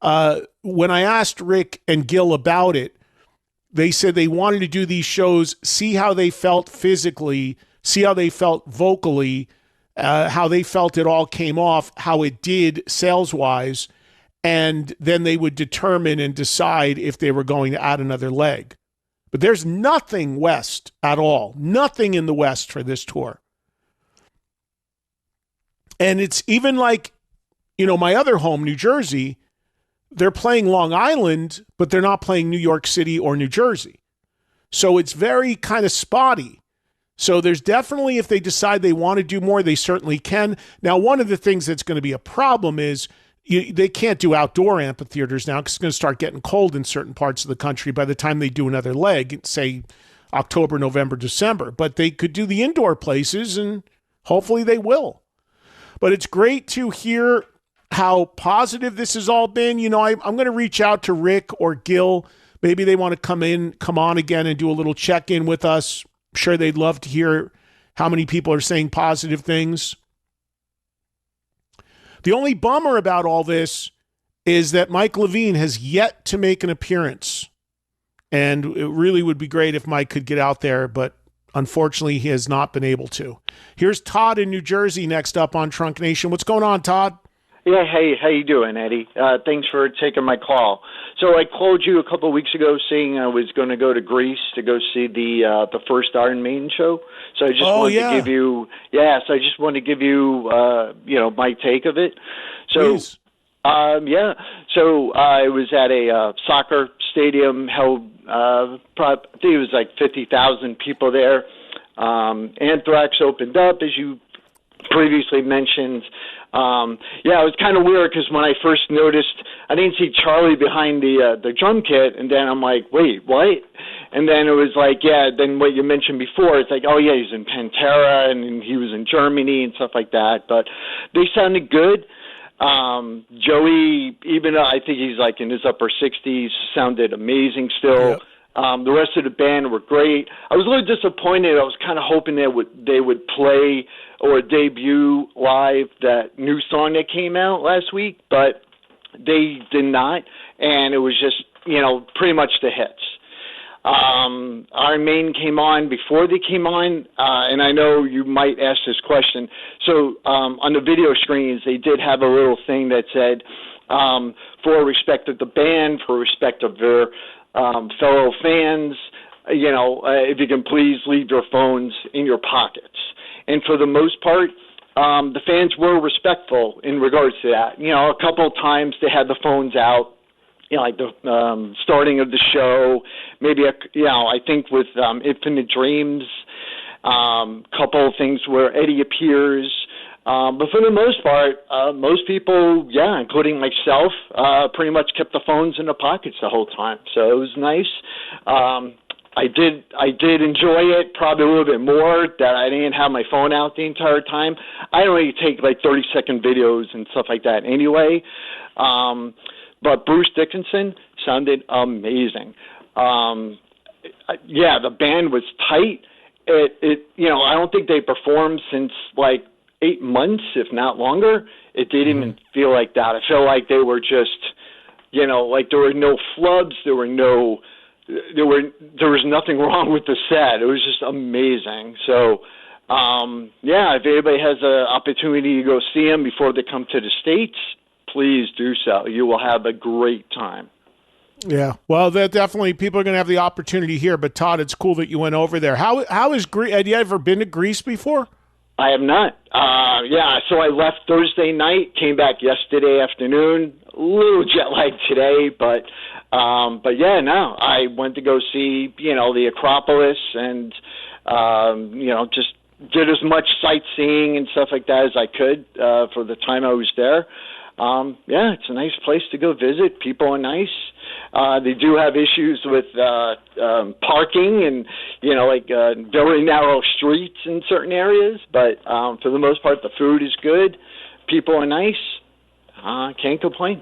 when I asked Rick and Gil about it, they said they wanted to do these shows, see how they felt physically, see how they felt vocally, how they felt it all came off, how it did sales-wise, and then they would determine and decide if they were going to add another leg. But there's nothing West at all, nothing in the West for this tour. And it's even like, my other home, New Jersey, they're playing Long Island, but they're not playing New York City or New Jersey. So it's very kind of spotty. So there's definitely, if they decide they want to do more, they certainly can. Now, one of the things that's going to be a problem is they can't do outdoor amphitheaters now because it's going to start getting cold in certain parts of the country by the time they do another leg, say October, November, December. But they could do the indoor places, and hopefully they will. But it's great to hear how positive this has all been. I'm going to reach out to Rick or Gil. Maybe they want to come on again and do a little check-in with us. I'm sure they'd love to hear how many people are saying positive things. The only bummer about all this is that Mike Levine has yet to make an appearance. And it really would be great if Mike could get out there, but unfortunately he has not been able to. Here's Todd in New Jersey next up on Trunk Nation. What's going on, Todd? Yeah, hey, how you doing, Eddie? Thanks for taking my call. So I called you a couple of weeks ago saying I was going to go to Greece to go see the first Iron Maiden show. So I just wanted to give you, my take of it. So, please. So I was at a soccer stadium held, I think it was like 50,000 people there. Anthrax opened up, as you previously mentioned. It was kind of weird because when I first noticed, I didn't see Charlie behind the drum kit, and then I'm like, wait, what? And then it was like, then what you mentioned before, it's like, oh yeah, he's in Pantera and he was in Germany and stuff like that. But they sounded good. Joey, even though I think he's like in his upper 60s, sounded amazing still. Yep. The rest of the band were great. I was a little disappointed. I was kind of hoping they would play or debut live that new song that came out last week, but they did not, and it was just, pretty much the hits. Iron Maiden came on before they came on, and I know you might ask this question. So on the video screens, they did have a little thing that said, for respect of the band, for respect of their fellow fans, if you can please leave your phones in your pockets. And for the most part, the fans were respectful in regards to that. A couple of times they had the phones out, like the starting of the show, maybe, I think with Infinite Dreams, couple of things where Eddie appears. But for the most part, most people, including myself, pretty much kept the phones in their pockets the whole time. So it was nice. I did enjoy it probably a little bit more that I didn't have my phone out the entire time. I don't really take like 30-second videos and stuff like that anyway. But Bruce Dickinson sounded amazing. The band was tight. I don't think they performed since like 8 months, if not longer. It didn't even feel like that. I felt like they were just, like there were no flubs, there was nothing wrong with the set. It was just amazing. So, if anybody has an opportunity to go see them before they come to the States, please do so. You will have a great time. Yeah, well, that definitely people are going to have the opportunity here. But Todd, it's cool that you went over there. How is Greece? Had you ever been to Greece before? I have not. So I left Thursday night, came back yesterday afternoon. A little jet lagged today, but I went to go see the Acropolis and just did as much sightseeing and stuff like that as I could for the time I was there. It's a nice place to go visit. People are nice. They do have issues with parking and, very narrow streets in certain areas. But for the most part, the food is good. People are nice. Can't complain.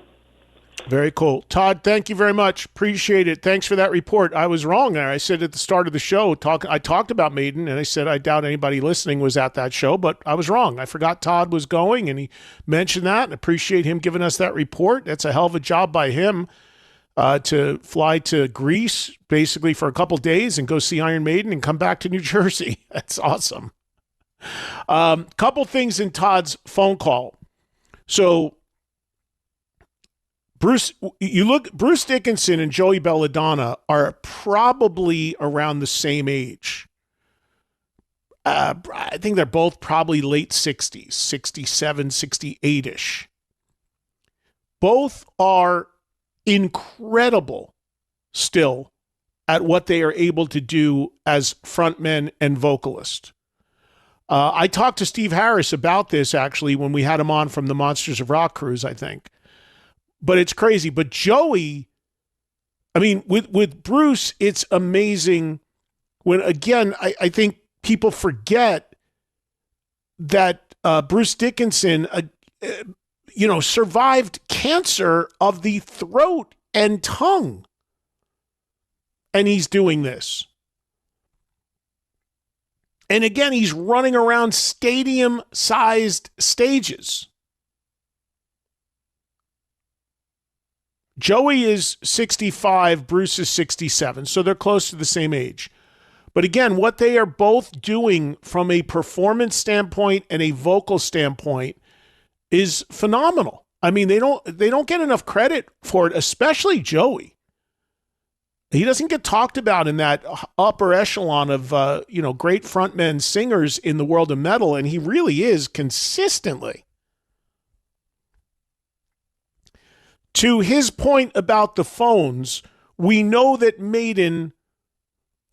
Very cool. Todd, thank you very much. Appreciate it. Thanks for that report. I was wrong there. I said at the start of the show, I talked about Maiden, and I said I doubt anybody listening was at that show, but I was wrong. I forgot Todd was going, and he mentioned that, and appreciate him giving us that report. That's a hell of a job by him to fly to Greece basically for a couple days and go see Iron Maiden and come back to New Jersey. That's awesome. Couple things in Todd's phone call. So, Bruce Dickinson and Joey Belladonna are probably around the same age. I think they're both probably late 60s, 67, 68-ish. Both are incredible still at what they are able to do as frontmen and vocalists. I talked to Steve Harris about this, actually, when we had him on from the Monsters of Rock cruise, I think. But it's crazy. But Joey, I mean, with Bruce, it's amazing when, again, I think people forget that Bruce Dickinson, survived cancer of the throat and tongue. And he's doing this. And again, he's running around stadium-sized stages. Joey is 65, Bruce is 67, so they're close to the same age. But again, what they are both doing from a performance standpoint and a vocal standpoint is phenomenal. I mean, they don't get enough credit for it, especially Joey. He doesn't get talked about in that upper echelon of great frontmen singers in the world of metal, and he really is consistently. To his point about the phones, we know that Maiden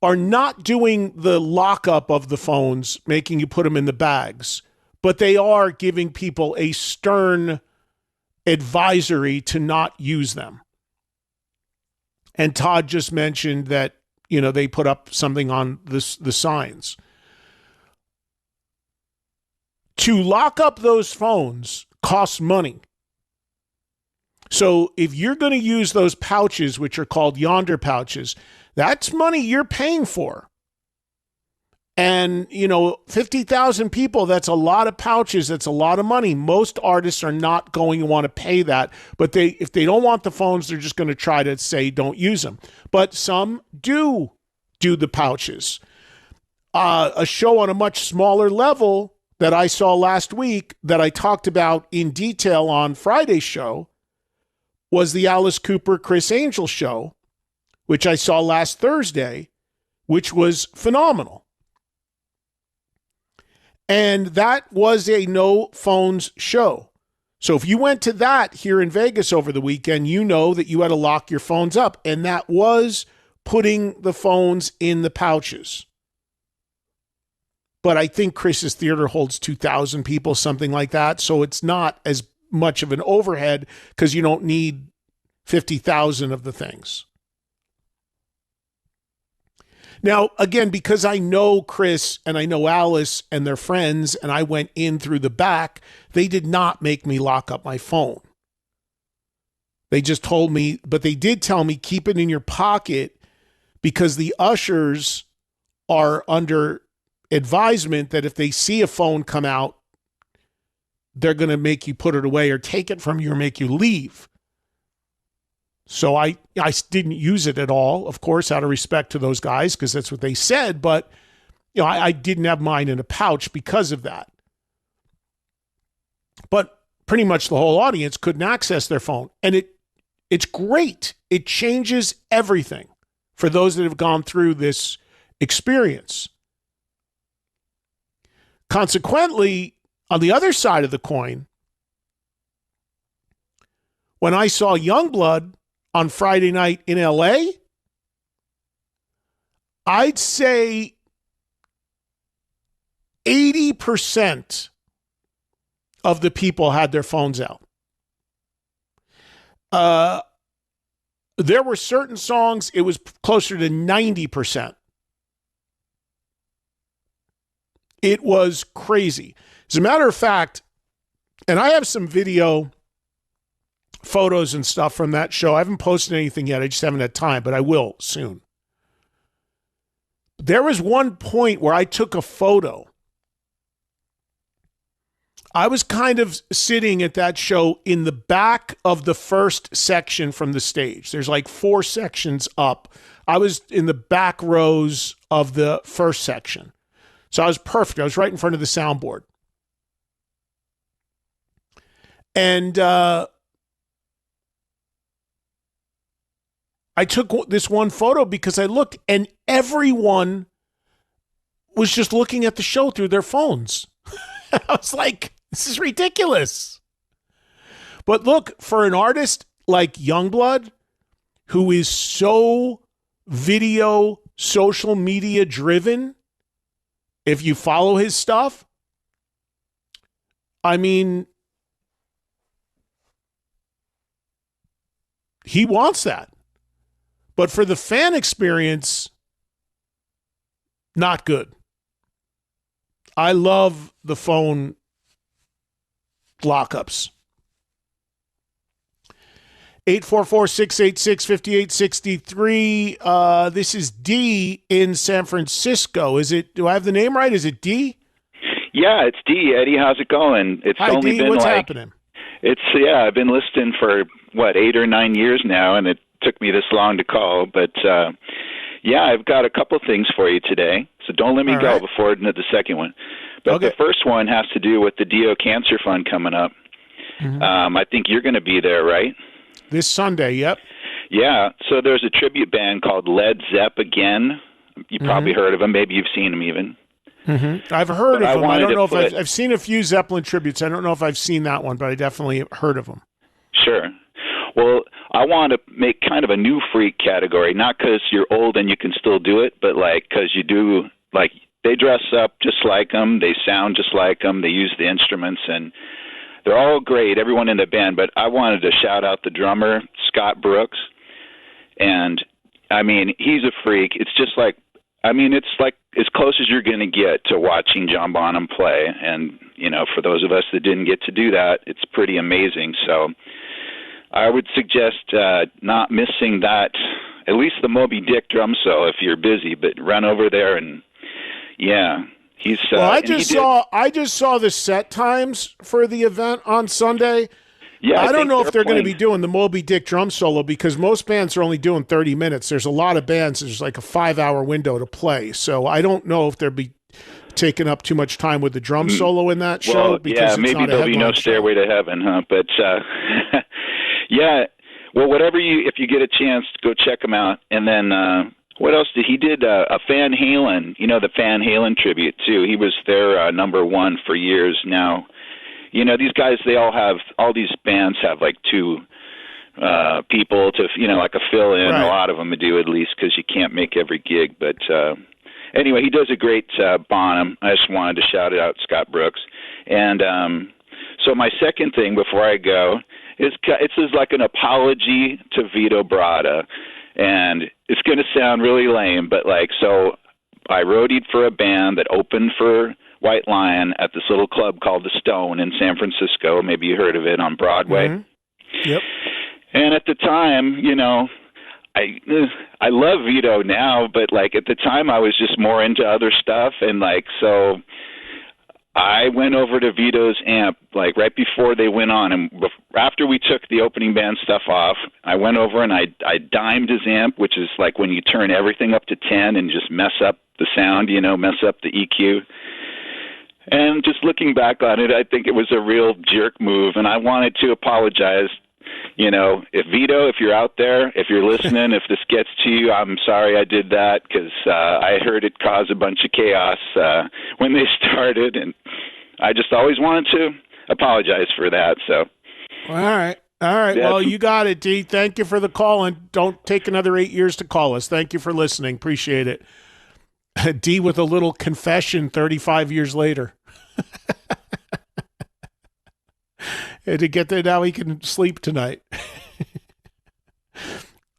are not doing the lockup of the phones, making you put them in the bags, but they are giving people a stern advisory to not use them. And Todd just mentioned that, they put up something on the signs. To lock up those phones costs money. So if you're going to use those pouches, which are called Yonder pouches, that's money you're paying for. And, 50,000 people, that's a lot of pouches. That's a lot of money. Most artists are not going to want to pay that. But if they don't want the phones, they're just going to try to say don't use them. But some do the pouches. A show on a much smaller level that I saw last week that I talked about in detail on Friday's show was the Alice Cooper, Chris Angel show, which I saw last Thursday, which was phenomenal. And that was a no phones show. So if you went to that here in Vegas over the weekend, you know that you had to lock your phones up. And that was putting the phones in the pouches. But I think Chris's theater holds 2,000 people, something like that. So it's not as much of an overhead because you don't need 50,000 of the things. Now, again, because I know Chris and I know Alice and their friends, and I went in through the back, they did not make me lock up my phone. They just told me, but they did tell me, keep it in your pocket because the ushers are under advisement that if they see a phone come out, they're going to make you put it away or take it from you or make you leave. So I didn't use it at all, of course, out of respect to those guys, because that's what they said. But, I didn't have mine in a pouch because of that. But pretty much the whole audience couldn't access their phone. And it's great. It changes everything for those that have gone through this experience. Consequently, on the other side of the coin, when I saw Yungblud on Friday night in LA, I'd say 80% of the people had their phones out. There were certain songs, it was closer to 90%. It was crazy. As a matter of fact, and I have some video, photos and stuff from that show. I haven't posted anything yet. I just haven't had time, but I will soon. There was one point where I took a photo. I was kind of sitting at that show in the back of the first section from the stage. There's like 4 sections up. I was in the back rows of the first section. So I was perfect. I was right in front of the soundboard. And I took this one photo because I looked and everyone was just looking at the show through their phones. I was like, this is ridiculous. But look, for an artist like Yungblud, who is so video, social media driven, if you follow his stuff, I mean, he wants that. But for the fan experience, not good. I love the phone lockups. 844-686-5863. This is D in San Francisco. Do I have the name right? Is it D? Yeah, it's D. Eddie, how's it going? It's Hi, only D. been What's happening? I've been listening for 8 or 9 years now, and it took me this long to call. But I've got a couple things for you today. So don't let me go before into the second one. But the first one has to do with the DO Cancer Fund coming up. Mm-hmm. I think you're going to be there, right? This Sunday, yep. Yeah, so there's a tribute band called Led Zepp Again. You probably heard of them. Maybe you've seen them even. Mm-hmm. I've heard of them. I don't know if I've seen a few Zeppelin tributes. I don't know if I've seen that one, but I definitely heard of them. Sure. Well, I want to make kind of a new freak category, not because you're old and you can still do it, but because you do, they dress up just like them, they sound just like them, they use the instruments, and they're all great, everyone in the band, but I wanted to shout out the drummer, Scott Brooks, and I mean, he's a freak. It's just like, I mean, it's like as close as you're going to get to watching John Bonham play. And, you know, for those of us that didn't get to do that, it's pretty amazing. So I would suggest not missing that, at least the Moby Dick drum solo if you're busy, but run over there and, yeah. He's, well, I just saw the set times for the event on Sunday. Yeah, I don't know if they're going to playing. be doing the Moby Dick drum solo because most bands are only doing 30 minutes. There's a lot of bands. There's like a 5-hour window to play. So I don't know if they'll be taking up too much time with the drum solo in that show. Well, Because yeah, it's maybe not a there'll be no headline show. Stairway to Heaven, huh? But, yeah, well, if you get a chance, go check him out. And then what else did he did? A Van Halen, you know, the Van Halen tribute, too. He was their number one for years now. You know, these guys, all these bands have like two people to, you know, like a fill-in. Right. A lot of them do at least because you can't make every gig. But anyway, he does a great Bonham. I just wanted to shout it out, Scott Brooks. And so my second thing before I go is it's like an apology to Vito Bratta. And it's going to sound really lame, but like, so I roadied for a band that opened for White Lion at this little club called The Stone in San Francisco. Maybe you heard of it, on Broadway. Mm-hmm. Yep. And at the time, you know, I love Vito now, but like at the time I was just more into other stuff. And like, so I went over to Vito's amp like right before they went on, and after we took the opening band stuff off, I went over and I dimed his amp, which is like when you turn everything up to 10 and just mess up the sound, you know, mess up the EQ. And just looking back on it, I think it was a real jerk move, and I wanted to apologize. You know, if Vito, if you're out there, if you're listening, if this gets to you, I'm sorry I did that because I heard it cause a bunch of chaos when they started, and I just always wanted to apologize for that. So, all right. Well, you got it, D. Thank you for the call, and don't take another 8 years to call us. Thank you for listening. Appreciate it. D with a little confession 35 years later. And to get there now, he can sleep tonight.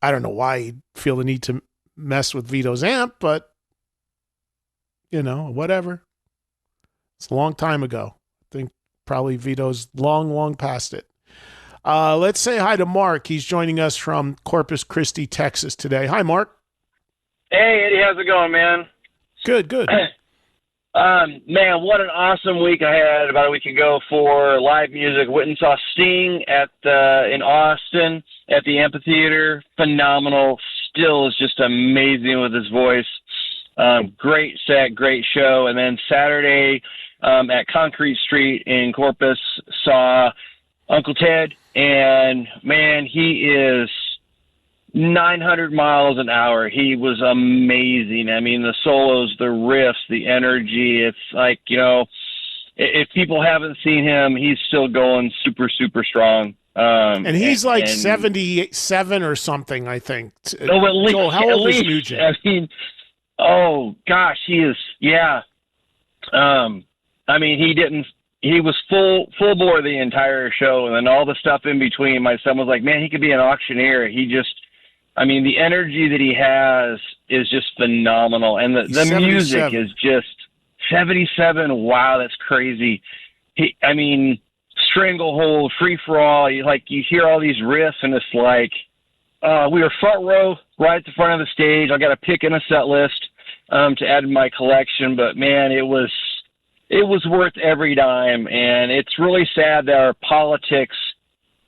I don't know why he'd feel the need to mess with Vito's amp, but, you know, whatever. It's a long time ago. I think probably Vito's long past it. Let's say hi to Mark. He's joining us from Corpus Christi, Texas today. Hi, Mark. Hey, Eddie. How's it going, man? Good. Man, what an awesome week I had about a week ago for live music. Went and saw Sting in Austin at the amphitheater. Phenomenal. Still is just amazing with his voice. Great set, great show. And then Saturday at Concrete Street in Corpus saw Uncle Ted. And, man, he is 900 miles an hour. He was amazing. I mean, the solos, the riffs, the energy. It's like, you know, if people haven't seen him, he's still going super, super strong. And he's 77 or something, I think. Oh, at least. Joel, how old is Nugent? I mean, oh, gosh, he is, yeah. I mean, he was full bore the entire show, and then all the stuff in between. My son was like, man, he could be an auctioneer. I mean, the energy that he has is just phenomenal. And the music is just 77. Wow, that's crazy. Stranglehold, Free For All, you hear all these riffs, and it's like, we were front row right at the front of the stage. I got a pick in a set list to add to my collection, but man, it was worth every dime. And it's really sad that our politics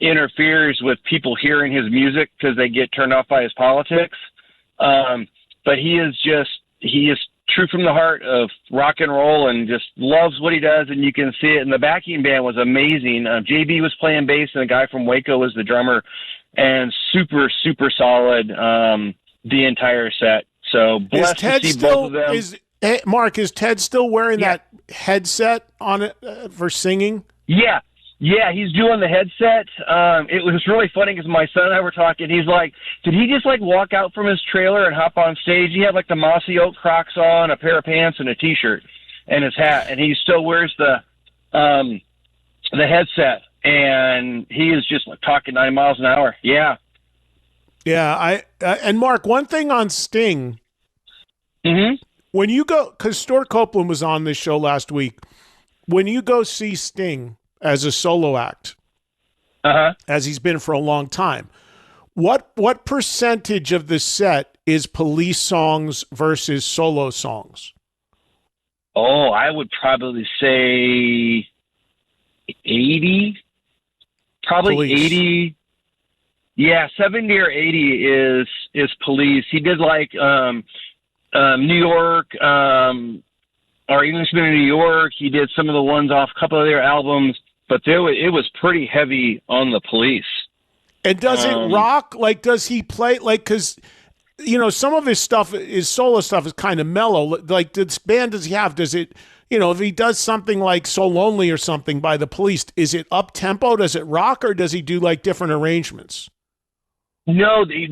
interferes with people hearing his music because they get turned off by his politics. But he is true from the heart of rock and roll and just loves what he does, and you can see it. And the backing band was amazing. JB was playing bass, and the guy from Waco was the drummer, and super, super solid the entire set. So blessed to see both of them. Mark, is Ted still wearing that headset on it for singing? Yeah, he's doing the headset. It was really funny because my son and I were talking. He's like, did he just walk out from his trailer and hop on stage? He had the Mossy Oak Crocs on, a pair of pants, and a T-shirt, and his hat, and he still wears the headset, and he is just talking 9 miles an hour. Yeah. Yeah, and Mark, one thing on Sting. Mm-hmm. When you go, because Stuart Copeland was on this show last week, when you go see Sting as a solo act, as he's been for a long time, what percentage of the set is Police songs versus solo songs? Oh, I would probably say 80. Probably Police. 80. Yeah, 70 or 80 is Police. He did like New York, or Englishman in New York. He did some of the ones off a couple of their albums, but it was pretty heavy on the Police. And does it rock? Like, does he play like? Because some of his stuff, his solo stuff, is kind of mellow. Like, this band does he have? Does it? If he does something like "So Lonely" or something by the Police, is it up tempo? Does it rock, or does he do like different arrangements? No, he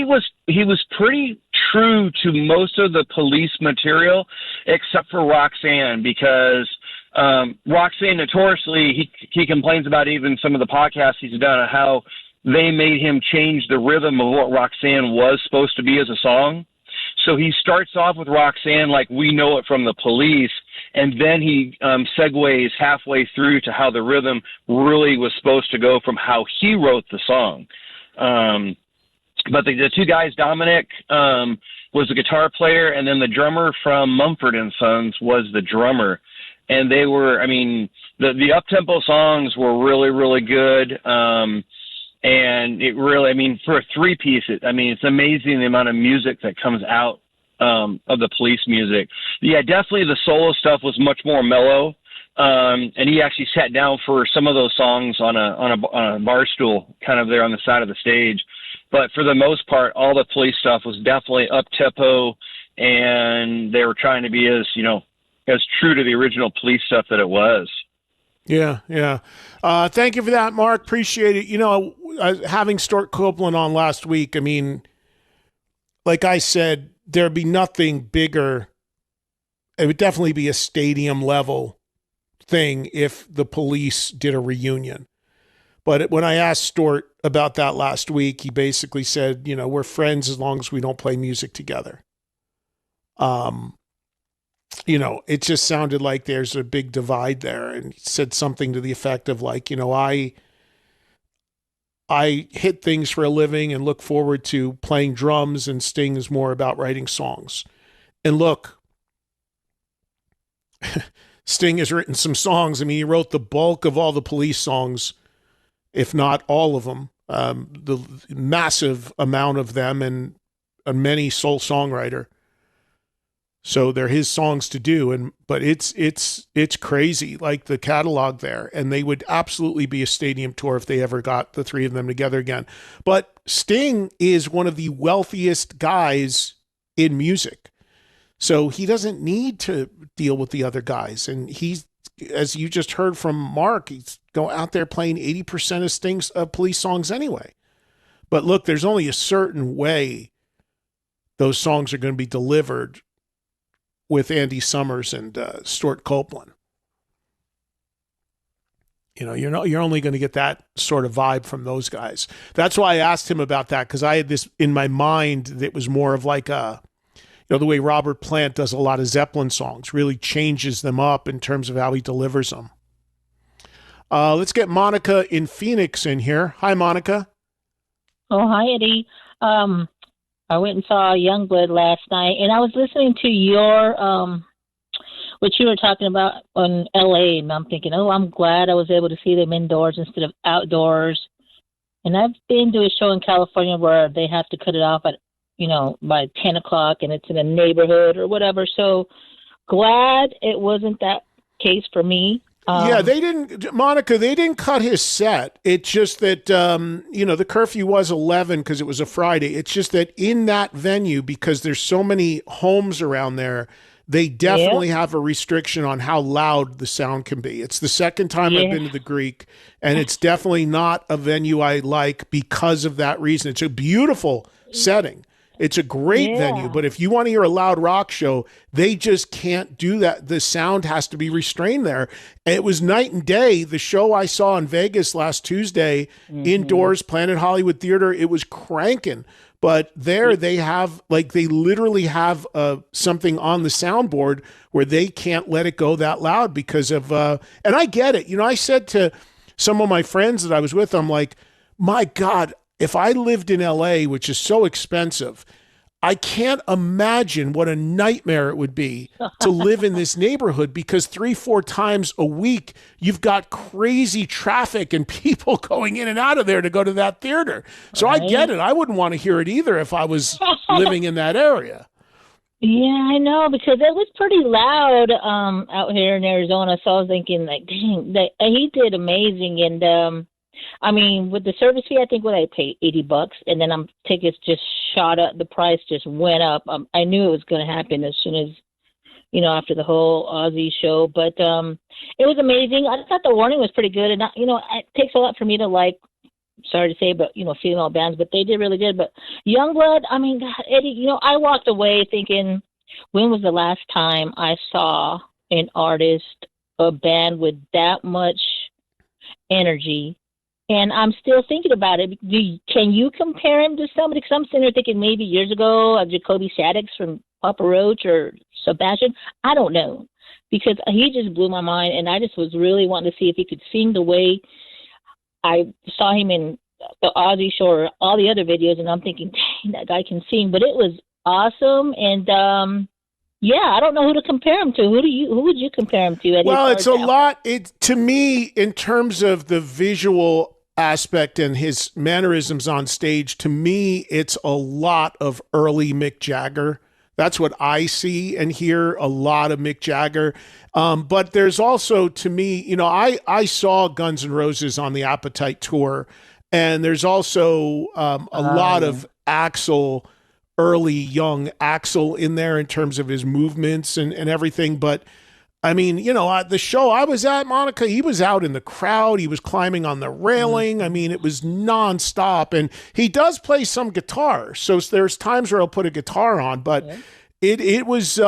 was pretty true to most of the Police material, except for Roxanne, because Roxanne notoriously he complains about even some of the podcasts he's done how they made him change the rhythm of what Roxanne was supposed to be as a song. So he starts off with Roxanne like we know it from the Police, and then he segues halfway through to how the rhythm really was supposed to go from how he wrote the song. But the two guys, Dominic was the guitar player, and then the drummer from Mumford & Sons was the drummer. And they were, the up-tempo songs were really, really good. And it really, for a three-piece, it's amazing the amount of music that comes out of the Police music. Yeah, definitely the solo stuff was much more mellow. And he actually sat down for some of those songs on a bar stool kind of there on the side of the stage. But for the most part, all the Police stuff was definitely up-tempo, and they were trying to be as true to the original Police stuff that it was. Yeah. Thank you for that, Mark. Appreciate it. Having Stuart Copeland on last week, like I said, there'd be nothing bigger. It would definitely be a stadium level thing if the Police did a reunion. But when I asked Stuart about that last week, he basically said, we're friends as long as we don't play music together. It just sounded like there's a big divide there, and he said something to the effect of like, I hit things for a living and look forward to playing drums, and Sting is more about writing songs. And look, Sting has written some songs. He wrote the bulk of all the Police songs, if not all of them, the massive amount of them, and a many sole songwriter. So they're his songs to do, but it's crazy, like the catalog there, and they would absolutely be a stadium tour if they ever got the three of them together again. But Sting is one of the wealthiest guys in music, so he doesn't need to deal with the other guys. And he's, as you just heard from Mark, he's going out there playing 80% of Sting's Police songs anyway. But look, there's only a certain way those songs are going to be delivered with Andy Summers and Stuart Copeland. You're only going to get that sort of vibe from those guys. That's why I asked him about that, because I had this in my mind that was more of like the way Robert Plant does a lot of Zeppelin songs, really changes them up in terms of how he delivers them. Let's get Monica in Phoenix in here. Hi, Monica. Oh, hi, Eddie. I went and saw Yungblud last night, and I was listening to your, what you were talking about on LA, and I'm thinking, I'm glad I was able to see them indoors instead of outdoors. And I've been to a show in California where they have to cut it off at, by 10 o'clock, and it's in a neighborhood or whatever. So glad it wasn't that case for me. Yeah, they didn't cut his set. It's just that, the curfew was 11 because it was a Friday. It's just that in that venue, because there's so many homes around there, they definitely have a restriction on how loud the sound can be. It's the second time I've been to the Greek, and it's definitely not a venue I like because of that reason. It's a beautiful setting, It's a great venue, but if you want to hear a loud rock show, they just can't do that. The sound has to be restrained there. And it was night and day. The show I saw in Vegas last Tuesday, indoors, Planet Hollywood Theater, it was cranking. But there they have, like, they literally have something on the soundboard where they can't let it go that loud because of, and I get it. You know, I said to some of my friends that I was with, I'm like, my God, if I lived in LA, which is so expensive, I can't imagine what a nightmare it would be to live in this neighborhood because 3-4 times a week, you've got crazy traffic and people going in and out of there to go to that theater. So I get it. I wouldn't want to hear it either if I was living in that area. Yeah, I know, because it was pretty loud out here in Arizona. So I was thinking, like, dang, he did amazing. And I mean, with the service fee, I think what I paid $80, and then tickets just shot up. The price just went up. I knew it was going to happen as soon as, you know, after the whole Aussie show. But it was amazing. I thought the warning was pretty good, and you know, it takes a lot for me to like. Sorry to say, but you know, female bands, but they did really good. But Yungblud, I mean, God, Eddie, you know, I walked away thinking, when was the last time I saw an artist, a band with that much energy? And I'm still thinking about it. Can you compare him to somebody? Because I'm sitting there thinking maybe years ago, Jacoby Shaddix from Papa Roach or Sebastian. I don't know, because he just blew my mind, and I just was really wanting to see if he could sing the way I saw him in the Aussie show or all the other videos, and I'm thinking, dang, that guy can sing. But it was awesome, and yeah, I don't know who to compare him to. Who would you compare him to? Eddie? Well, it's a lot. To me, in terms of the visual aspect and his mannerisms on stage, to me, it's a lot of early Mick Jagger. That's what I see and hear, a lot of Mick Jagger. But there's also, to me, you know, I saw Guns N' Roses on the Appetite Tour, and there's also a lot of Axl, early young Axl in there in terms of his movements and everything. But I mean, you know, the show I was at, Monica, he was out in the crowd. He was climbing on the railing. I mean, it was nonstop. And he does play some guitar. So there's times where he'll put a guitar on, but it was,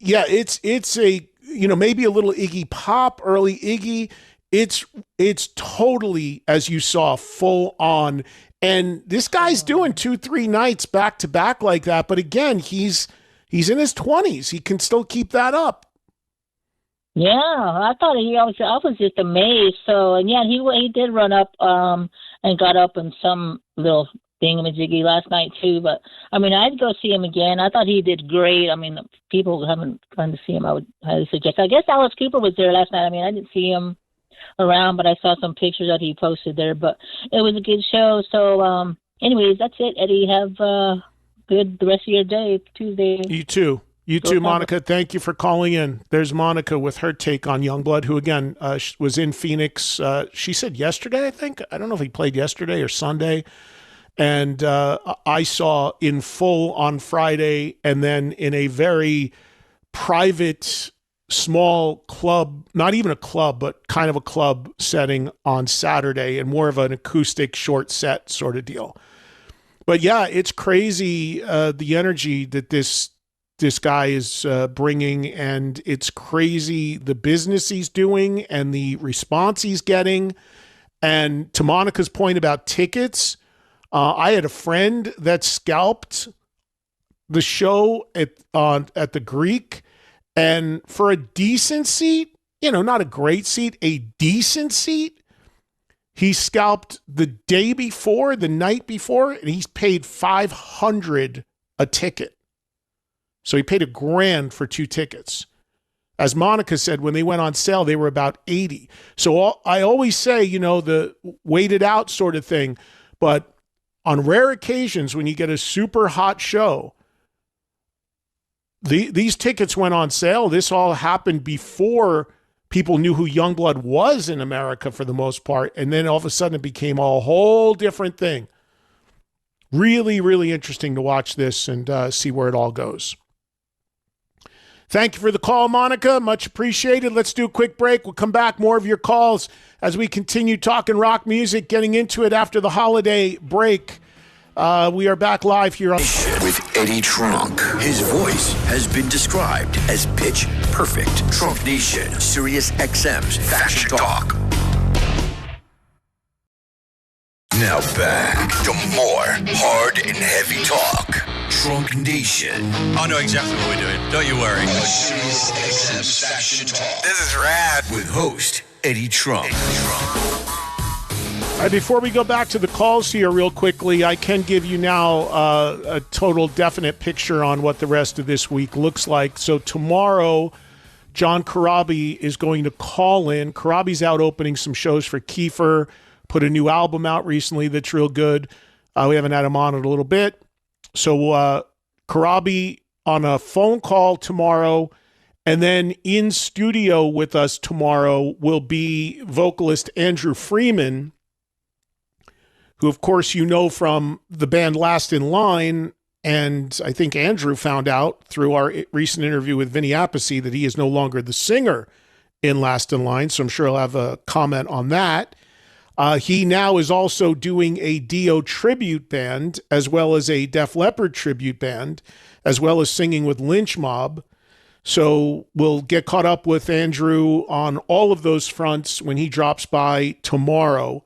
it's a, you know, maybe a little Iggy Pop, early Iggy. It's totally, as you saw, full on. And this guy's doing 2-3 nights back to back like that. But again, he's in his 20s. He can still keep that up. Yeah, I thought I was just amazed. So, and yeah, he did run up and got up in some little thingamajiggy last night too. But I mean, I'd go see him again. I thought he did great. I mean, people who haven't gone to see him, I would highly suggest. I guess Alice Cooper was there last night. I mean, I didn't see him around, but I saw some pictures that he posted there. But it was a good show. So, anyways, that's it, Eddie. Have good the rest of your day, Tuesday. You too. You too, Monica. Thank you for calling in. There's Monica with her take on Yungblud, who, again, was in Phoenix. She said yesterday, I think. I don't know if he played yesterday or Sunday. And I saw in full on Friday, and then in a very private, small club, not even a club, but kind of a club setting on Saturday, and more of an acoustic short set sort of deal. But yeah, it's crazy, the energy that this guy is bringing, and it's crazy the business he's doing and the response he's getting. And to Monica's point about tickets, I had a friend that scalped the show at the Greek, and for a decent seat, you know, not a great seat, a decent seat, he scalped the day before, the night before, and he's paid $500 a ticket. So he paid $1,000 for 2 tickets. As Monica said, when they went on sale, they were about $80. So I always say, you know, the waited out sort of thing. But on rare occasions, when you get a super hot show, these tickets went on sale. This all happened before people knew who Yungblud was in America for the most part. And then all of a sudden it became a whole different thing. Really, really interesting to watch this and see where it all goes. Thank you for the call, Monica. Much appreciated. Let's do a quick break. We'll come back. More of your calls as we continue talking rock music, getting into it after the holiday break. We are back live here on with Eddie Trunk. His voice has been described as pitch perfect. Trunk Nation, Sirius XM's Faction Talk. Now back to more hard and heavy talk. Trunk Nation. I know exactly what we're doing. Don't you worry. Sirius XM's Faction Talk. This is rad. With host Eddie Trunk. All right, before we go back to the calls here real quickly, I can give you now a total definite picture on what the rest of this week looks like. So tomorrow, John Corabi is going to call in. Corabi's out opening some shows for Kiefer, put a new album out recently that's real good. We haven't had him on in a little bit. So Corabi on a phone call tomorrow, and then in studio with us tomorrow will be vocalist Andrew Freeman, who, of course, you know from the band Last in Line, and I think Andrew found out through our recent interview with Vinny Appice that he is no longer the singer in Last in Line, so I'm sure he'll have a comment on that. He now is also doing a Dio tribute band, as well as a Def Leppard tribute band, as well as singing with Lynch Mob. So we'll get caught up with Andrew on all of those fronts when he drops by tomorrow.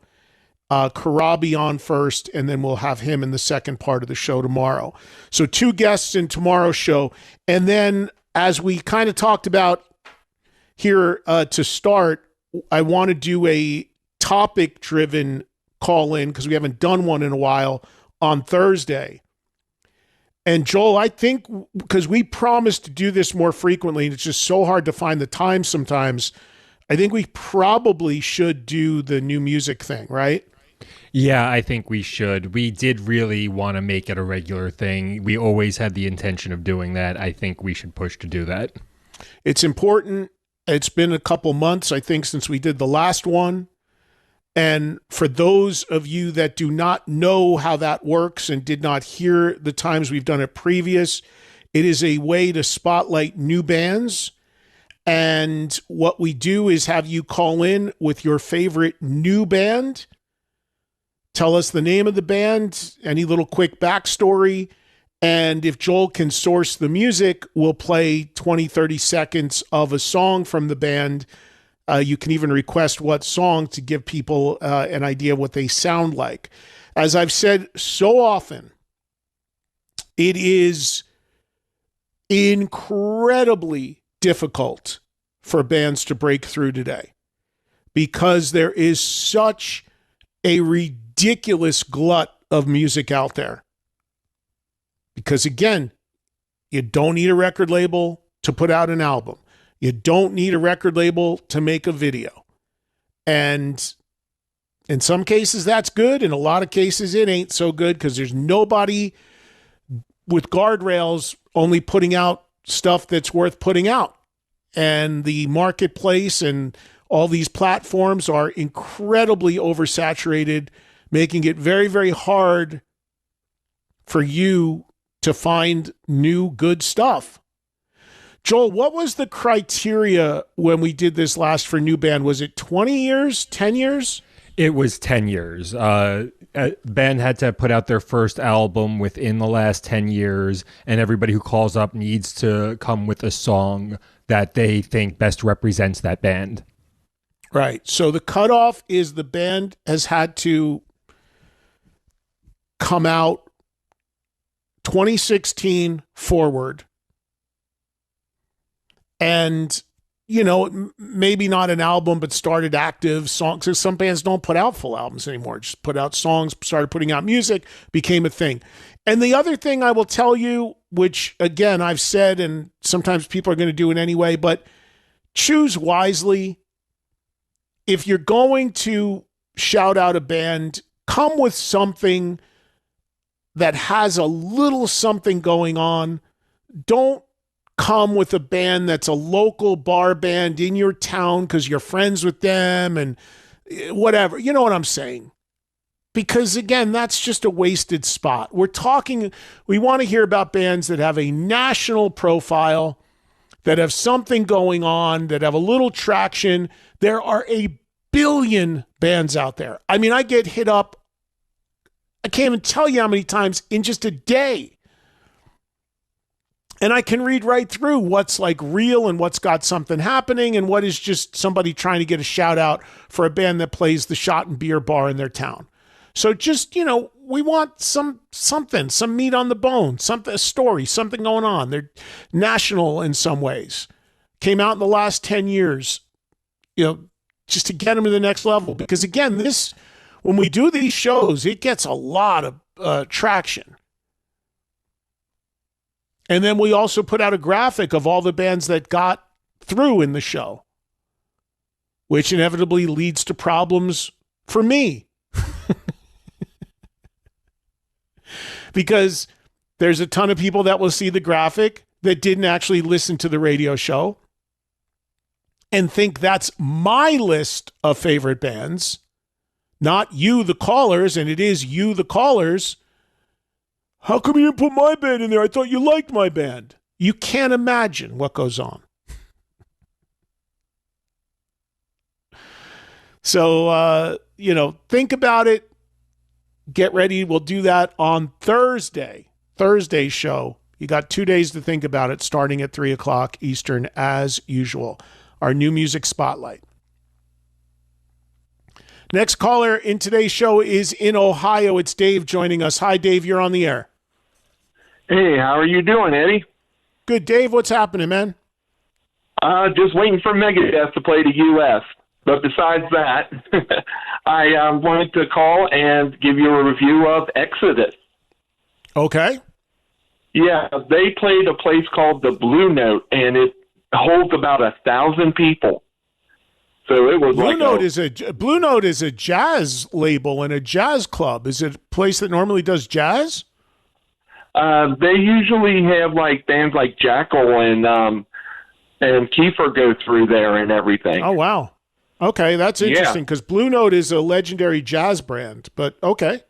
Corabi on first, and then we'll have him in the second part of the show tomorrow. So 2 guests in tomorrow's show. And then, as we kind of talked about here to start, I want to do a topic-driven call-in, because we haven't done one in a while, on Thursday. And Joel, I think, because we promised to do this more frequently, and it's just so hard to find the time sometimes, I think we probably should do the new music thing, right? Yeah, I think we should. We did really want to make it a regular thing. We always had the intention of doing that. I think we should push to do that. It's important. It's been a couple months, I think, since we did the last one. And for those of you that do not know how that works and did not hear the times we've done it previous, it is a way to spotlight new bands. And what we do is have you call in with your favorite new band. Tell us the name of the band, any little quick backstory. And if Joel can source the music, we'll play 20, 30 seconds of a song from the band. You can even request what song to give people an idea of what they sound like. As I've said so often, it is incredibly difficult for bands to break through today because there is such a ridiculous glut of music out there. Because again, you don't need a record label to put out an album. You don't need a record label to make a video. And in some cases, that's good. In a lot of cases, it ain't so good because there's nobody with guardrails only putting out stuff that's worth putting out. And the marketplace and all these platforms are incredibly oversaturated, making it very, very hard for you to find new good stuff. Joel, what was the criteria when we did this last for new band? Was it 20 years, 10 years? It was 10 years. Band had to put out their first album within the last 10 years, and everybody who calls up needs to come with a song that they think best represents that band. Right. So the cutoff is the band has had to come out 2016 forward. And, you know, maybe not an album, but started active songs. Because some bands don't put out full albums anymore. Just put out songs, started putting out music, became a thing. And the other thing I will tell you, which, again, I've said, and sometimes people are going to do it anyway, but choose wisely. If you're going to shout out a band, come with something that has a little something going on. Don't come with a band that's a local bar band in your town because you're friends with them and whatever. You know what I'm saying? Because, again, that's just a wasted spot. We want to hear about bands that have a national profile, that have something going on, that have a little traction. There are a billion bands out there. I mean, I get hit up I can't even tell you how many times in just a day. And I can read right through what's like real and what's got something happening and what is just somebody trying to get a shout out for a band that plays the Shot and Beer bar in their town. So just, we want something, some meat on the bone, a story, something going on. They're national in some ways. Came out in the last 10 years, just to get them to the next level. Because again, when we do these shows, it gets a lot of traction. And then we also put out a graphic of all the bands that got through in the show, which inevitably leads to problems for me. Because there's a ton of people that will see the graphic that didn't actually listen to the radio show and think that's my list of favorite bands, not you, the callers, and it is you, the callers. How come you didn't put my band in there? I thought you liked my band. You can't imagine what goes on. So, think about it. Get ready. We'll do that on Thursday's show. You got 2 days to think about it, starting at 3:00 Eastern, as usual. Our new music spotlight. Next caller in today's show is in Ohio. It's Dave joining us. Hi, Dave. You're on the air. Hey, how are you doing, Eddie? Good, Dave. What's happening, man? Just waiting for Megadeth to play the U.S. But besides that, I wanted to call and give you a review of Exodus. Okay. Yeah, they played a place called the Blue Note, and it holds about 1,000 people. So it was Blue Note is a jazz label and a jazz club. Is it a place that normally does jazz? They usually have like bands like Jackal and Kiefer go through there and everything. Oh wow. Okay, that's interesting because Blue Note is a legendary jazz brand, but okay.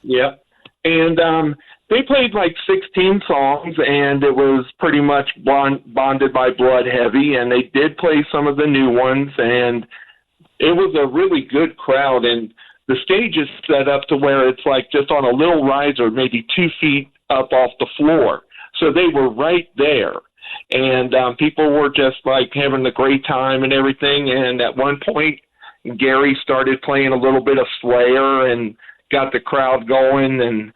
Yep. And they played like 16 songs, and it was pretty much bonded by Blood Heavy, and they did play some of the new ones, and it was a really good crowd, and the stage is set up to where it's like just on a little riser, maybe 2 feet up off the floor. So they were right there. And people were just like having a great time and everything. And at one point, Gary started playing a little bit of Slayer and got the crowd going and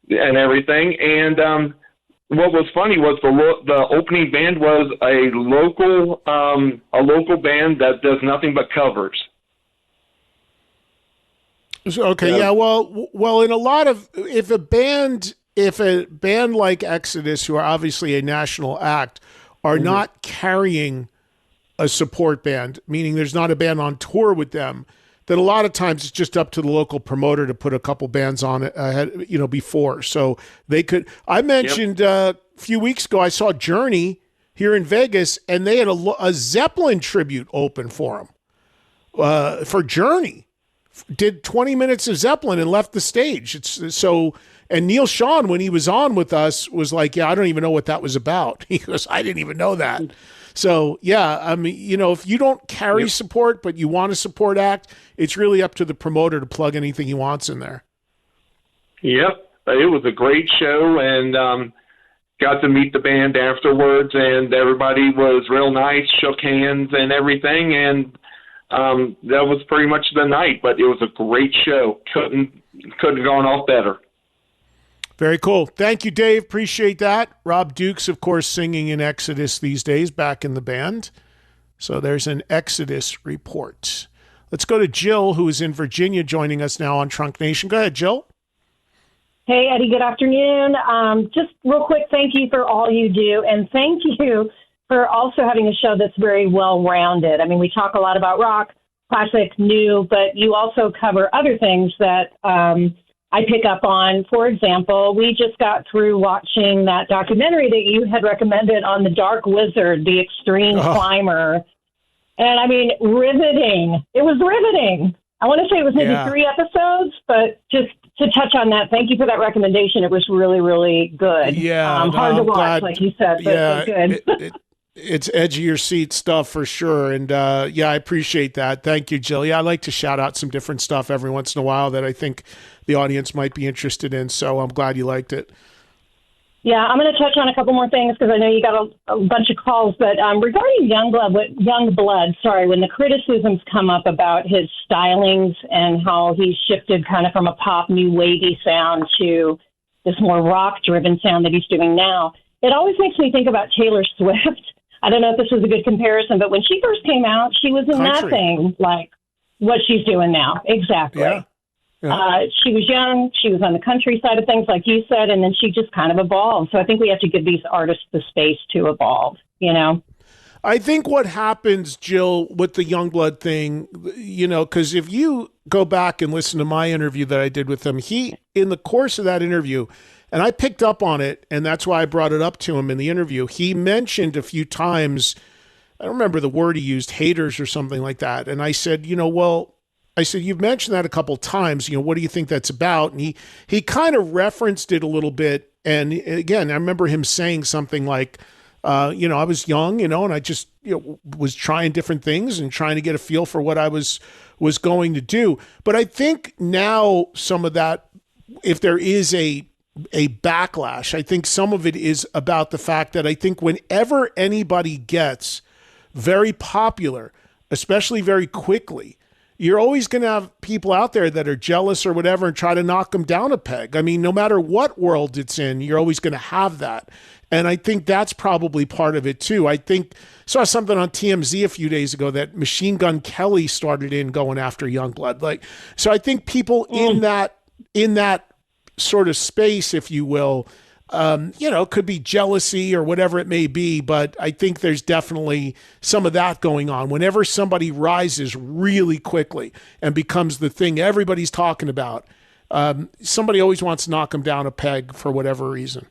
everything. And what was funny was the opening band was a local band that does nothing but covers. Okay, yeah. Well, in a lot of if a band like Exodus, who are obviously a national act, are not carrying a support band, meaning there's not a band on tour with them, then a lot of times it's just up to the local promoter to put a couple bands on it ahead, before. So they could. I mentioned a few weeks ago I saw Journey here in Vegas, and they had a Zeppelin tribute open for them for Journey. Did 20 minutes of Zeppelin and left the stage. And Neil Sean, when he was on with us, was like, yeah, I don't even know what that was about. He goes, I didn't even know that. So, yeah, I mean, if you don't carry support, but you want a support act, it's really up to the promoter to plug anything he wants in there. Yep. It was a great show, and got to meet the band afterwards, and everybody was real nice, shook hands and everything, and that was pretty much the night, but it was a great show. Couldn't have gone off better. Very cool. Thank you, Dave. Appreciate that. Rob Dukes, of course, singing in Exodus these days, back in the band. So there's an Exodus report. Let's go to Jill, who is in Virginia, joining us now on Trunk Nation. Go ahead, Jill. Hey, Eddie. Good afternoon. Just real quick, thank you for all you do, and thank you for also having a show that's very well-rounded. I mean, we talk a lot about rock, classic, new, but you also cover other things that I pick up on. For example, we just got through watching that documentary that you had recommended on the Dark Wizard, the extreme climber. And I mean, riveting. It was riveting. I want to say it was maybe 3 episodes, but just to touch on that, thank you for that recommendation. It was really, really good. Yeah. Hard to watch, like you said, but it was good. It's edge of your seat stuff for sure. And yeah, I appreciate that. Thank you, Jill. Yeah, I like to shout out some different stuff every once in a while that I think the audience might be interested in. So I'm glad you liked it. Yeah, I'm going to touch on a couple more things because I know you got a bunch of calls. But regarding Yungblud, when the criticisms come up about his stylings and how he shifted kind of from a pop, new wavy sound to this more rock-driven sound that he's doing now, it always makes me think about Taylor Swift. I don't know if this was a good comparison, but when she first came out, she was in nothing like what she's doing now. Exactly. Yeah. She was young. She was on the country side of things, like you said, and then she just kind of evolved. So I think we have to give these artists the space to evolve, you know? I think what happens, Jill, with the Yungblud thing, you know, because if you go back and listen to my interview that I did with him, in the course of that interview, and I picked up on it, and that's why I brought it up to him in the interview. He mentioned a few times, I don't remember the word he used, haters or something like that. And I said, you've mentioned that a couple times. What do you think that's about? And he kind of referenced it a little bit. And again, I remember him saying something like, I was young, and I just was trying different things and trying to get a feel for what I was going to do. But I think now some of that, if there is a backlash, I think some of it is about the fact that I think whenever anybody gets very popular, especially very quickly, you're always going to have people out there that are jealous or whatever and try to knock them down a peg. I mean, no matter what world it's in, you're always going to have that. And I think that's probably part of it too. I saw something on TMZ a few days ago that Machine Gun Kelly started going after Yungblud. So I think people in that sort of space, if you will, could be jealousy or whatever it may be, but I think there's definitely some of that going on. Whenever somebody rises really quickly and becomes the thing everybody's talking about, somebody always wants to knock them down a peg for whatever reason.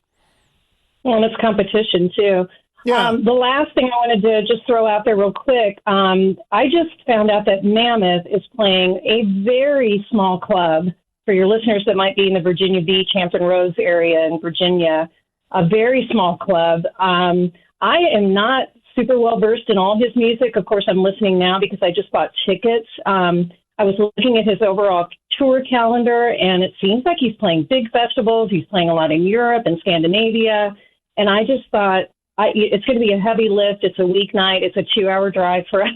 Well, and it's competition too. Yeah. The last thing I wanted to just throw out there real quick, I just found out that Mammoth is playing a very small club. For your listeners that might be in the Virginia Beach, Hampton Roads area in Virginia, a very small club. I am not super well versed in all his music. Of course, I'm listening now because I just bought tickets. I was looking at his overall tour calendar, and it seems like he's playing big festivals. He's playing a lot in Europe and Scandinavia. And I just thought it's going to be a heavy lift. It's a weeknight. It's a 2-hour drive for us.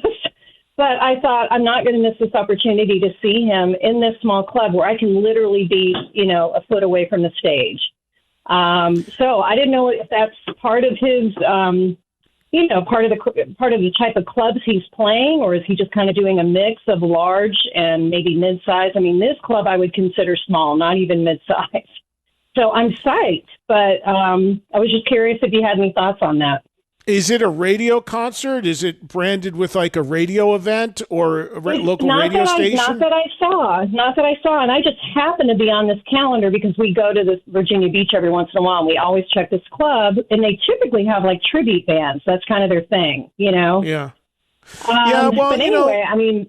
But I thought I'm not going to miss this opportunity to see him in this small club where I can literally be, a foot away from the stage. So I didn't know if that's part of his, part of the type of clubs he's playing, or is he just kind of doing a mix of large and maybe mid-size? I mean, this club I would consider small, not even mid-size. So I'm psyched, but I was just curious if you had any thoughts on that. Is it a radio concert? Is it branded with like a radio event or a local radio station? Not that I saw. And I just happen to be on this calendar because we go to this Virginia Beach every once in a while, and we always check this club, and they typically have like tribute bands. That's kind of their thing, Yeah. But anyway,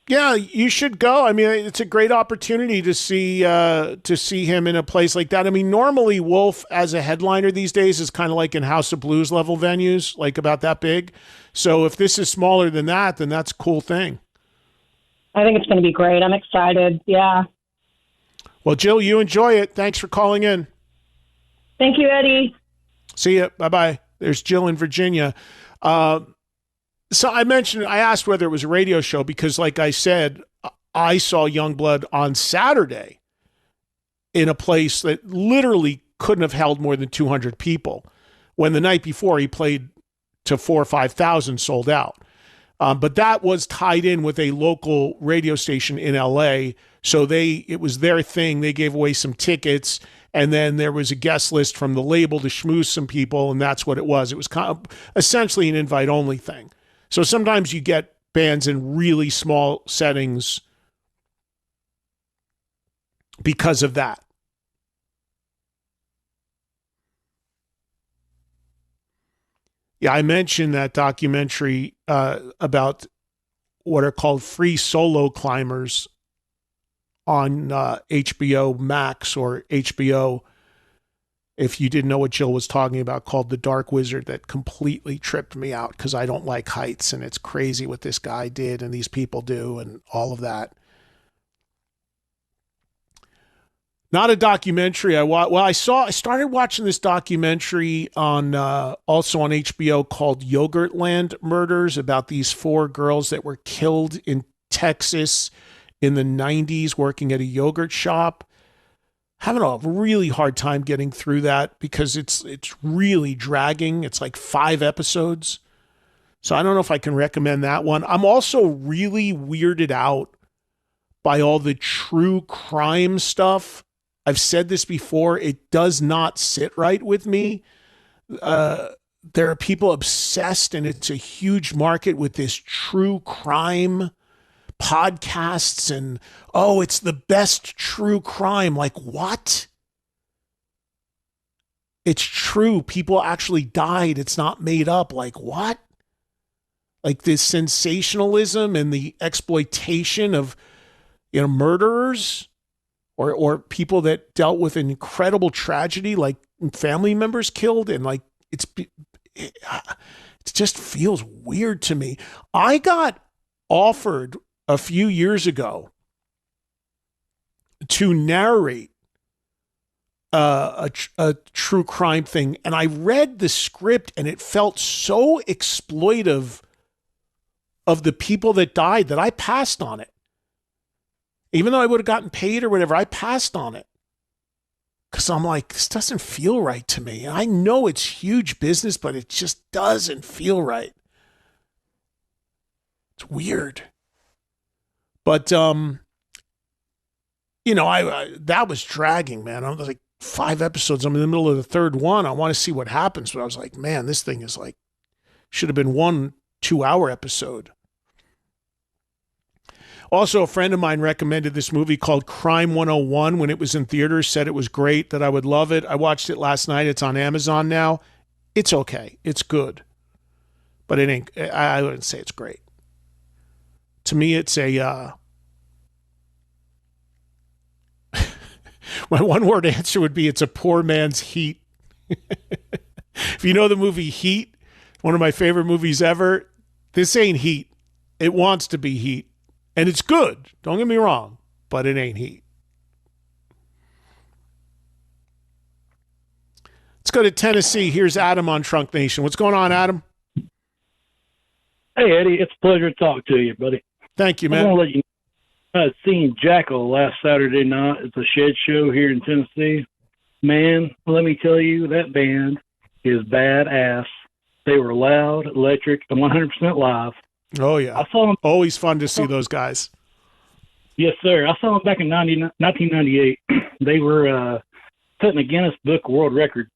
yeah, you should go. I mean, it's a great opportunity to see him in a place like that. I mean, normally Wolf as a headliner these days is kind of like in House of Blues level venues, like about that big. So if this is smaller than that, then that's a cool thing. I think it's going to be great. I'm excited. Yeah. Well, Jill, you enjoy it. Thanks for calling in. Thank you, Eddie. See ya. Bye-bye. There's Jill in Virginia. So I asked whether it was a radio show because, like I said, I saw Yungblud on Saturday in a place that literally couldn't have held more than 200 people, when the night before he played to 4,000 or 5,000 sold out. But that was tied in with a local radio station in LA. So it was their thing. They gave away some tickets, and then there was a guest list from the label to schmooze some people, and that's what it was. It was kind of essentially an invite-only thing. So sometimes you get bands in really small settings because of that. Yeah, I mentioned that documentary about what are called free solo climbers on HBO Max or HBO if you didn't know what Jill was talking about, called The Dark Wizard, that completely tripped me out because I don't like heights, and it's crazy what this guy did and these people do and all of that. Not a documentary. I started watching this documentary on also on HBO called Yogurtland Murders, about these 4 girls that were killed in Texas in the 90s working at a yogurt shop. Having a really hard time getting through that because it's really dragging. It's like 5 episodes. So I don't know if I can recommend that one. I'm also really weirded out by all the true crime stuff. I've said this before. It does not sit right with me. There are people obsessed, and it's a huge market with this true crime podcasts and, oh, it's the best true crime. Like, what? It's true. People actually died. It's not made up. Like, what? Like this sensationalism and the exploitation of, murderers or people that dealt with an incredible tragedy, like family members killed, and like it just feels weird to me. I got offered a few years ago to narrate a true crime thing, and I read the script, and it felt so exploitive of the people that died that I passed on it. Even though I would have gotten paid or whatever, I passed on it. Because I'm like, this doesn't feel right to me. And I know it's huge business, but it just doesn't feel right. It's weird. But, I that was dragging, man. I was like 5 episodes. I'm in the middle of the 3rd one. I want to see what happens. But I was like, man, this thing is like, should have been 1 2-hour episode. Also, a friend of mine recommended this movie called Crime 101 when it was in theaters, said it was great, that I would love it. I watched it last night. It's on Amazon now. It's okay. It's good. But it ain't, I wouldn't say it's great. To me, it's a, my one-word answer would be it's a poor man's Heat. If you know the movie Heat, one of my favorite movies ever, this ain't Heat. It wants to be Heat. And it's good. Don't get me wrong. But it ain't Heat. Let's go to Tennessee. Here's Adam on Trunk Nation. What's going on, Adam? Hey, Eddie. It's a pleasure to talk to you, buddy. Thank you, man. I want to let you know, I had seen Jackal last Saturday night. It's a shed show here in Tennessee. Man, let me tell you, that band is badass. They were loud, electric, and 100% live. Oh, yeah. I saw them. Always fun to see those guys. Yes, sir. I saw them back in 1998. They were setting a Guinness Book World Record,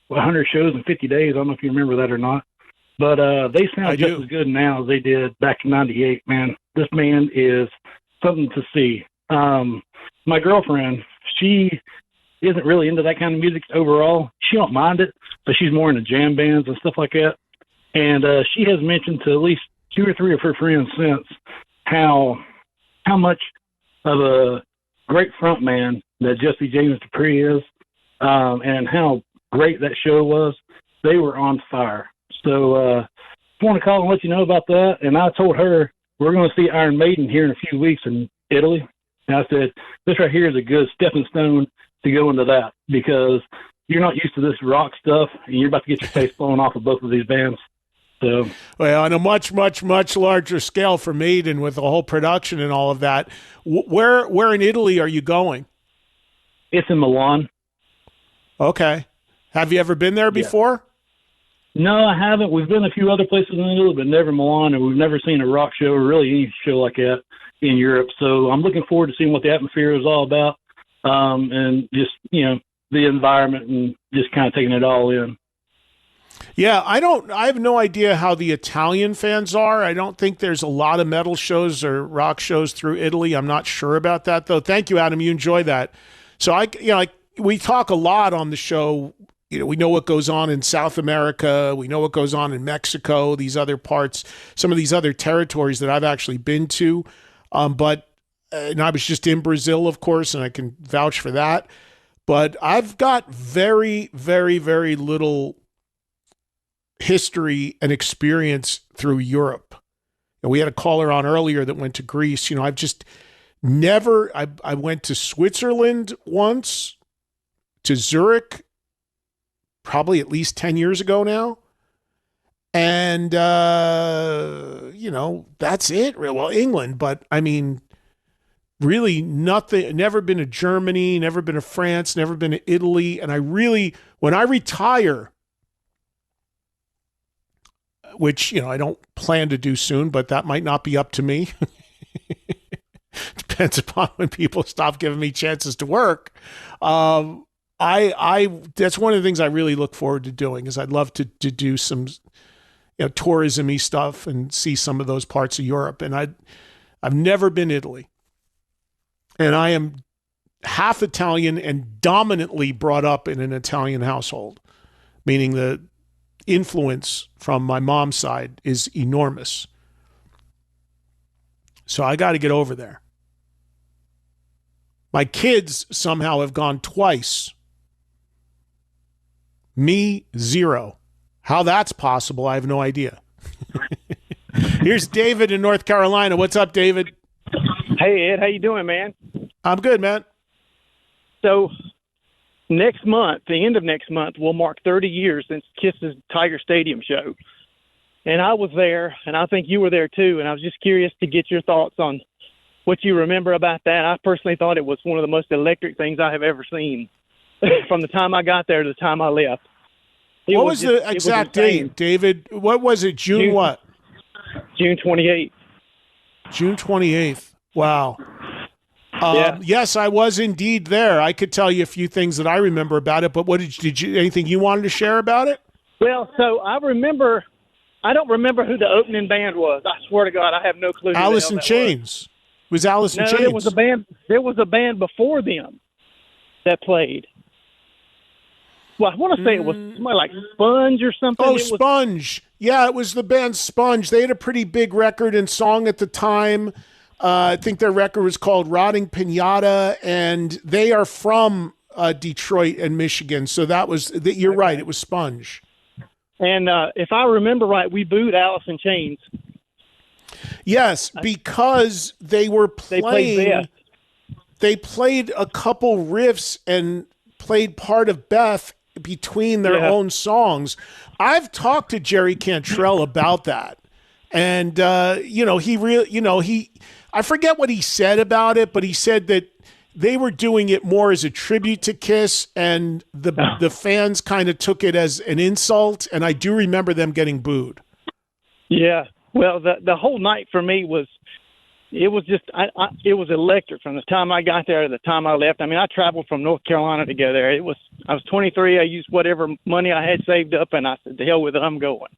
100 shows in 50 days. I don't know if you remember that or not. But they sound just as good now as they did back in 98, man. This band is something to see. My girlfriend, she isn't really into that kind of music overall. She don't mind it, but she's more into jam bands and stuff like that. And she has mentioned to at least 2 or 3 of her friends since how much of a great front man that Jesse James Dupree is, and how great that show was. They were on fire. So I want to call and let you know about that. And I told her we're going to see Iron Maiden here in a few weeks in Italy. And I said, this right here is a good stepping stone to go into that, because you're not used to this rock stuff, and you're about to get your face blown off of both of these bands. So, well, on a much, much, much larger scale for Maiden, with the whole production and all of that. Where in Italy are you going? It's in Milan. Okay. Have you ever been there before? No, I haven't. We've been a few other places in Italy, but never Milan, and we've never seen a rock show or really any show like that in Europe. So I'm looking forward to seeing what the atmosphere is all about, and just, the environment and just kind of taking it all in. Yeah, I have no idea how the Italian fans are. I don't think there's a lot of metal shows or rock shows through Italy. I'm not sure about that, though. Thank you, Adam. You enjoy that. So we talk a lot on the show. We know what goes on in South America. We know what goes on in Mexico, these other parts, some of these other territories that I've actually been to. And I was just in Brazil, of course, and I can vouch for that. But I've got very, very, very little history and experience through Europe. And we had a caller on earlier that went to Greece. I've just never, I went to Switzerland once, to Zurich, probably at least 10 years ago now. And, that's it. Well, England, but I mean, really nothing, never been to Germany, never been to France, never been to Italy. And when I retire, which, I don't plan to do soon, but that might not be up to me. Depends upon when people stop giving me chances to work. That's one of the things I really look forward to doing is I'd love to do some, tourism-y stuff and see some of those parts of Europe. And I've never been to Italy. And I am half Italian and dominantly brought up in an Italian household, meaning the influence from my mom's side is enormous. So I got to get over there. My kids somehow have gone twice. Me, 0. How that's possible, I have no idea. Here's David in North Carolina. What's up, David? Hey, Ed. How you doing, man? I'm good, man. So next month, the end of next month, will mark 30 years since Kiss's Tiger Stadium show. And I was there, and I think you were there too, and I was just curious to get your thoughts on what you remember about that. I personally thought it was one of the most electric things I have ever seen from the time I got there to the time I left. What was the exact date, David? What was it? June what? June 28th. June 28th. Wow. Yeah. Yes, I was indeed there. I could tell you a few things that I remember about it, but what did you anything you wanted to share about it? Well, so I don't remember who the opening band was. I swear to God, I have no clue. Alice in Chains. It was Alice in Chains. There was a band before them that played. Well, I want to say it was somebody like Sponge or something. Oh, Sponge. Yeah, it was the band Sponge. They had a pretty big record and song at the time. I think their record was called Rotting Pinata, and they are from Detroit and Michigan. So you're right. It was Sponge. And if I remember right, we booed Alice in Chains. Yes, because they were playing. They played a couple riffs and played part of Beth between their own songs. I've talked to Jerry Cantrell about that. And, I forget what he said about it, but he said that they were doing it more as a tribute to Kiss, and the fans kind of took it as an insult. And I do remember them getting booed. Yeah. Well, the whole night for me was electric from the time I got there to the time I left. I mean, I traveled from North Carolina to go there. I was 23. I used whatever money I had saved up, and I said, "To hell with it, I'm going."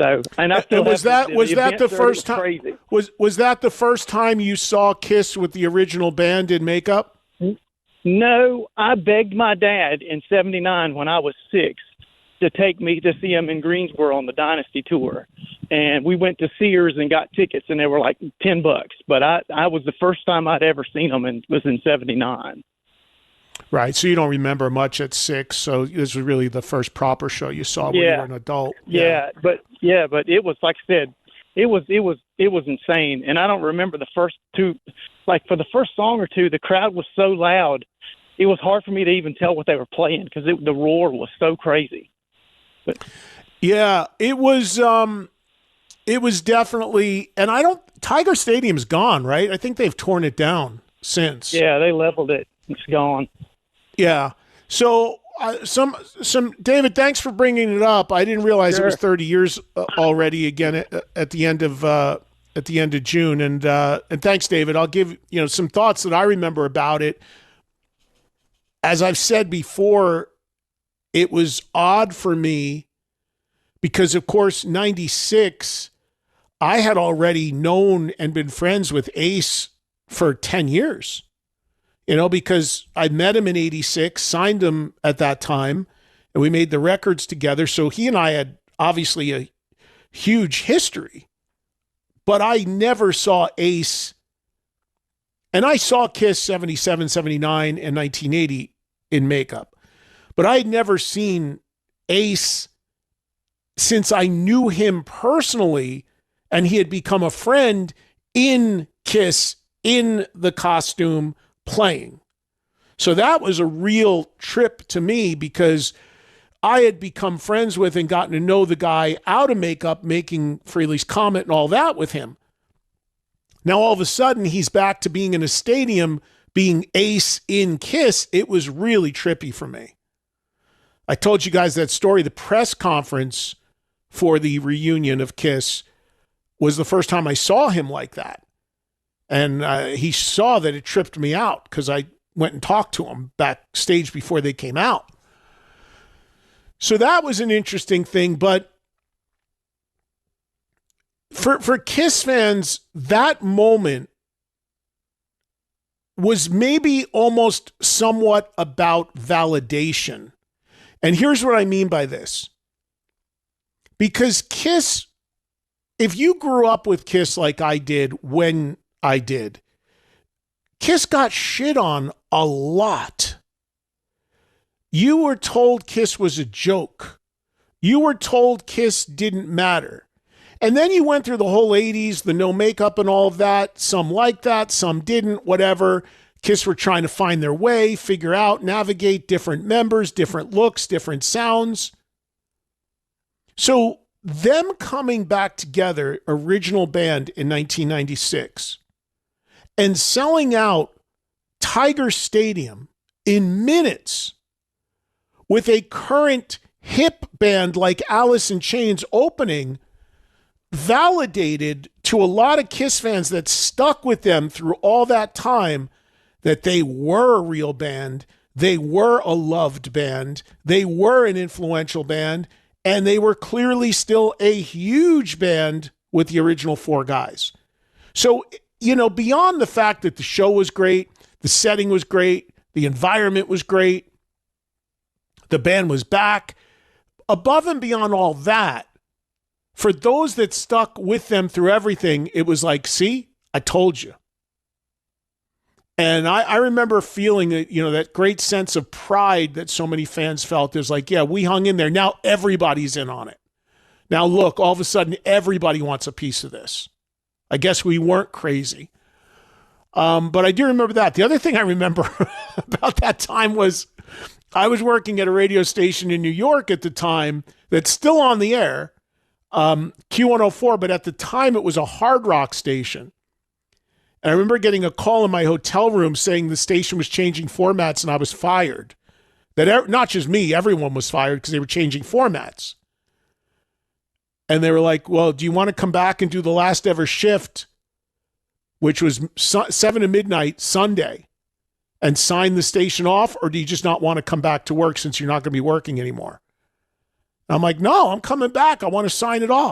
So, and I still was that the first time? Was that the first time you saw Kiss with the original band in makeup? No, I begged my dad in '79 when I was 6 to take me to see him in Greensboro on the Dynasty tour. And we went to Sears and got tickets, and they were like $10. But I was the first time I'd ever seen them, and was in '79. Right. So you don't remember much at 6. So this was really the first proper show you saw when you were an adult. But it was, like I said, it was insane. And I don't remember the first two. Like for the first song or two, the crowd was so loud, it was hard for me to even tell what they were playing because the roar was so crazy. But yeah, it was definitely, and Tiger Stadium's gone, right? I think they've torn it down since. Yeah, they leveled it. It's gone. Yeah. So David, thanks for bringing it up. I didn't realize it was 30 years already again at the end of June. And thanks, David. I'll give some thoughts that I remember about it. As I've said before, it was odd for me because, of course, 96, I had already known and been friends with Ace for 10 years, because I met him in 86, signed him at that time, and we made the records together. So he and I had obviously a huge history, but I never saw Ace. And I saw Kiss 77, 79, and 1980 in makeup. But I had never seen Ace since I knew him personally, and he had become a friend in Kiss, in the costume, playing. So that was a real trip to me because I had become friends with and gotten to know the guy out of makeup, making Frehley's Comet and all that with him. Now, all of a sudden, he's back to being in a stadium, being Ace in Kiss. It was really trippy for me. I told you guys that story. The press conference for the reunion of Kiss was the first time I saw him like that. And he saw that it tripped me out because I went and talked to him backstage before they came out. So that was an interesting thing. But for Kiss fans, that moment was maybe almost somewhat about validation. And here's what I mean by this. Because Kiss, if you grew up with Kiss like I did when I did, Kiss got shit on a lot. You were told Kiss was a joke. You were told Kiss didn't matter. And then you went through the whole 80s, the no makeup and all of that. Some liked that, some didn't, whatever. Kiss were trying to find their way, figure out, navigate different members, different looks, different sounds. So them coming back together, original band in 1996, and selling out Tiger Stadium in minutes with a current hip band like Alice in Chains opening, validated to a lot of Kiss fans that stuck with them through all that time that they were a real band, they were a loved band, they were an influential band, and they were clearly still a huge band with the original four guys. So, you know, beyond the fact that the show was great, the setting was great, the environment was great, the band was back, above and beyond all that, for those that stuck with them through everything, it was like, see, I told you. And I remember feeling that, you know, that great sense of pride that so many fans felt. Is like, yeah, we hung in there. Now everybody's in on it. Now look, all of a sudden everybody wants a piece of this. I guess we weren't crazy. But I do remember that. The other thing I remember about that time was I was working at a radio station in New York at the time that's still on the air, Q104, but at the time it was a hard rock station. And I remember getting a call in my hotel room saying the station was changing formats and I was fired. That not just me, everyone was fired because they were changing formats. And they were like, well, do you want to come back and do the last ever shift, which was 7 to midnight Sunday, and sign the station off? Or do you just not want to come back to work since you're not going to be working anymore? And I'm like, no, I'm coming back. I want to sign it off.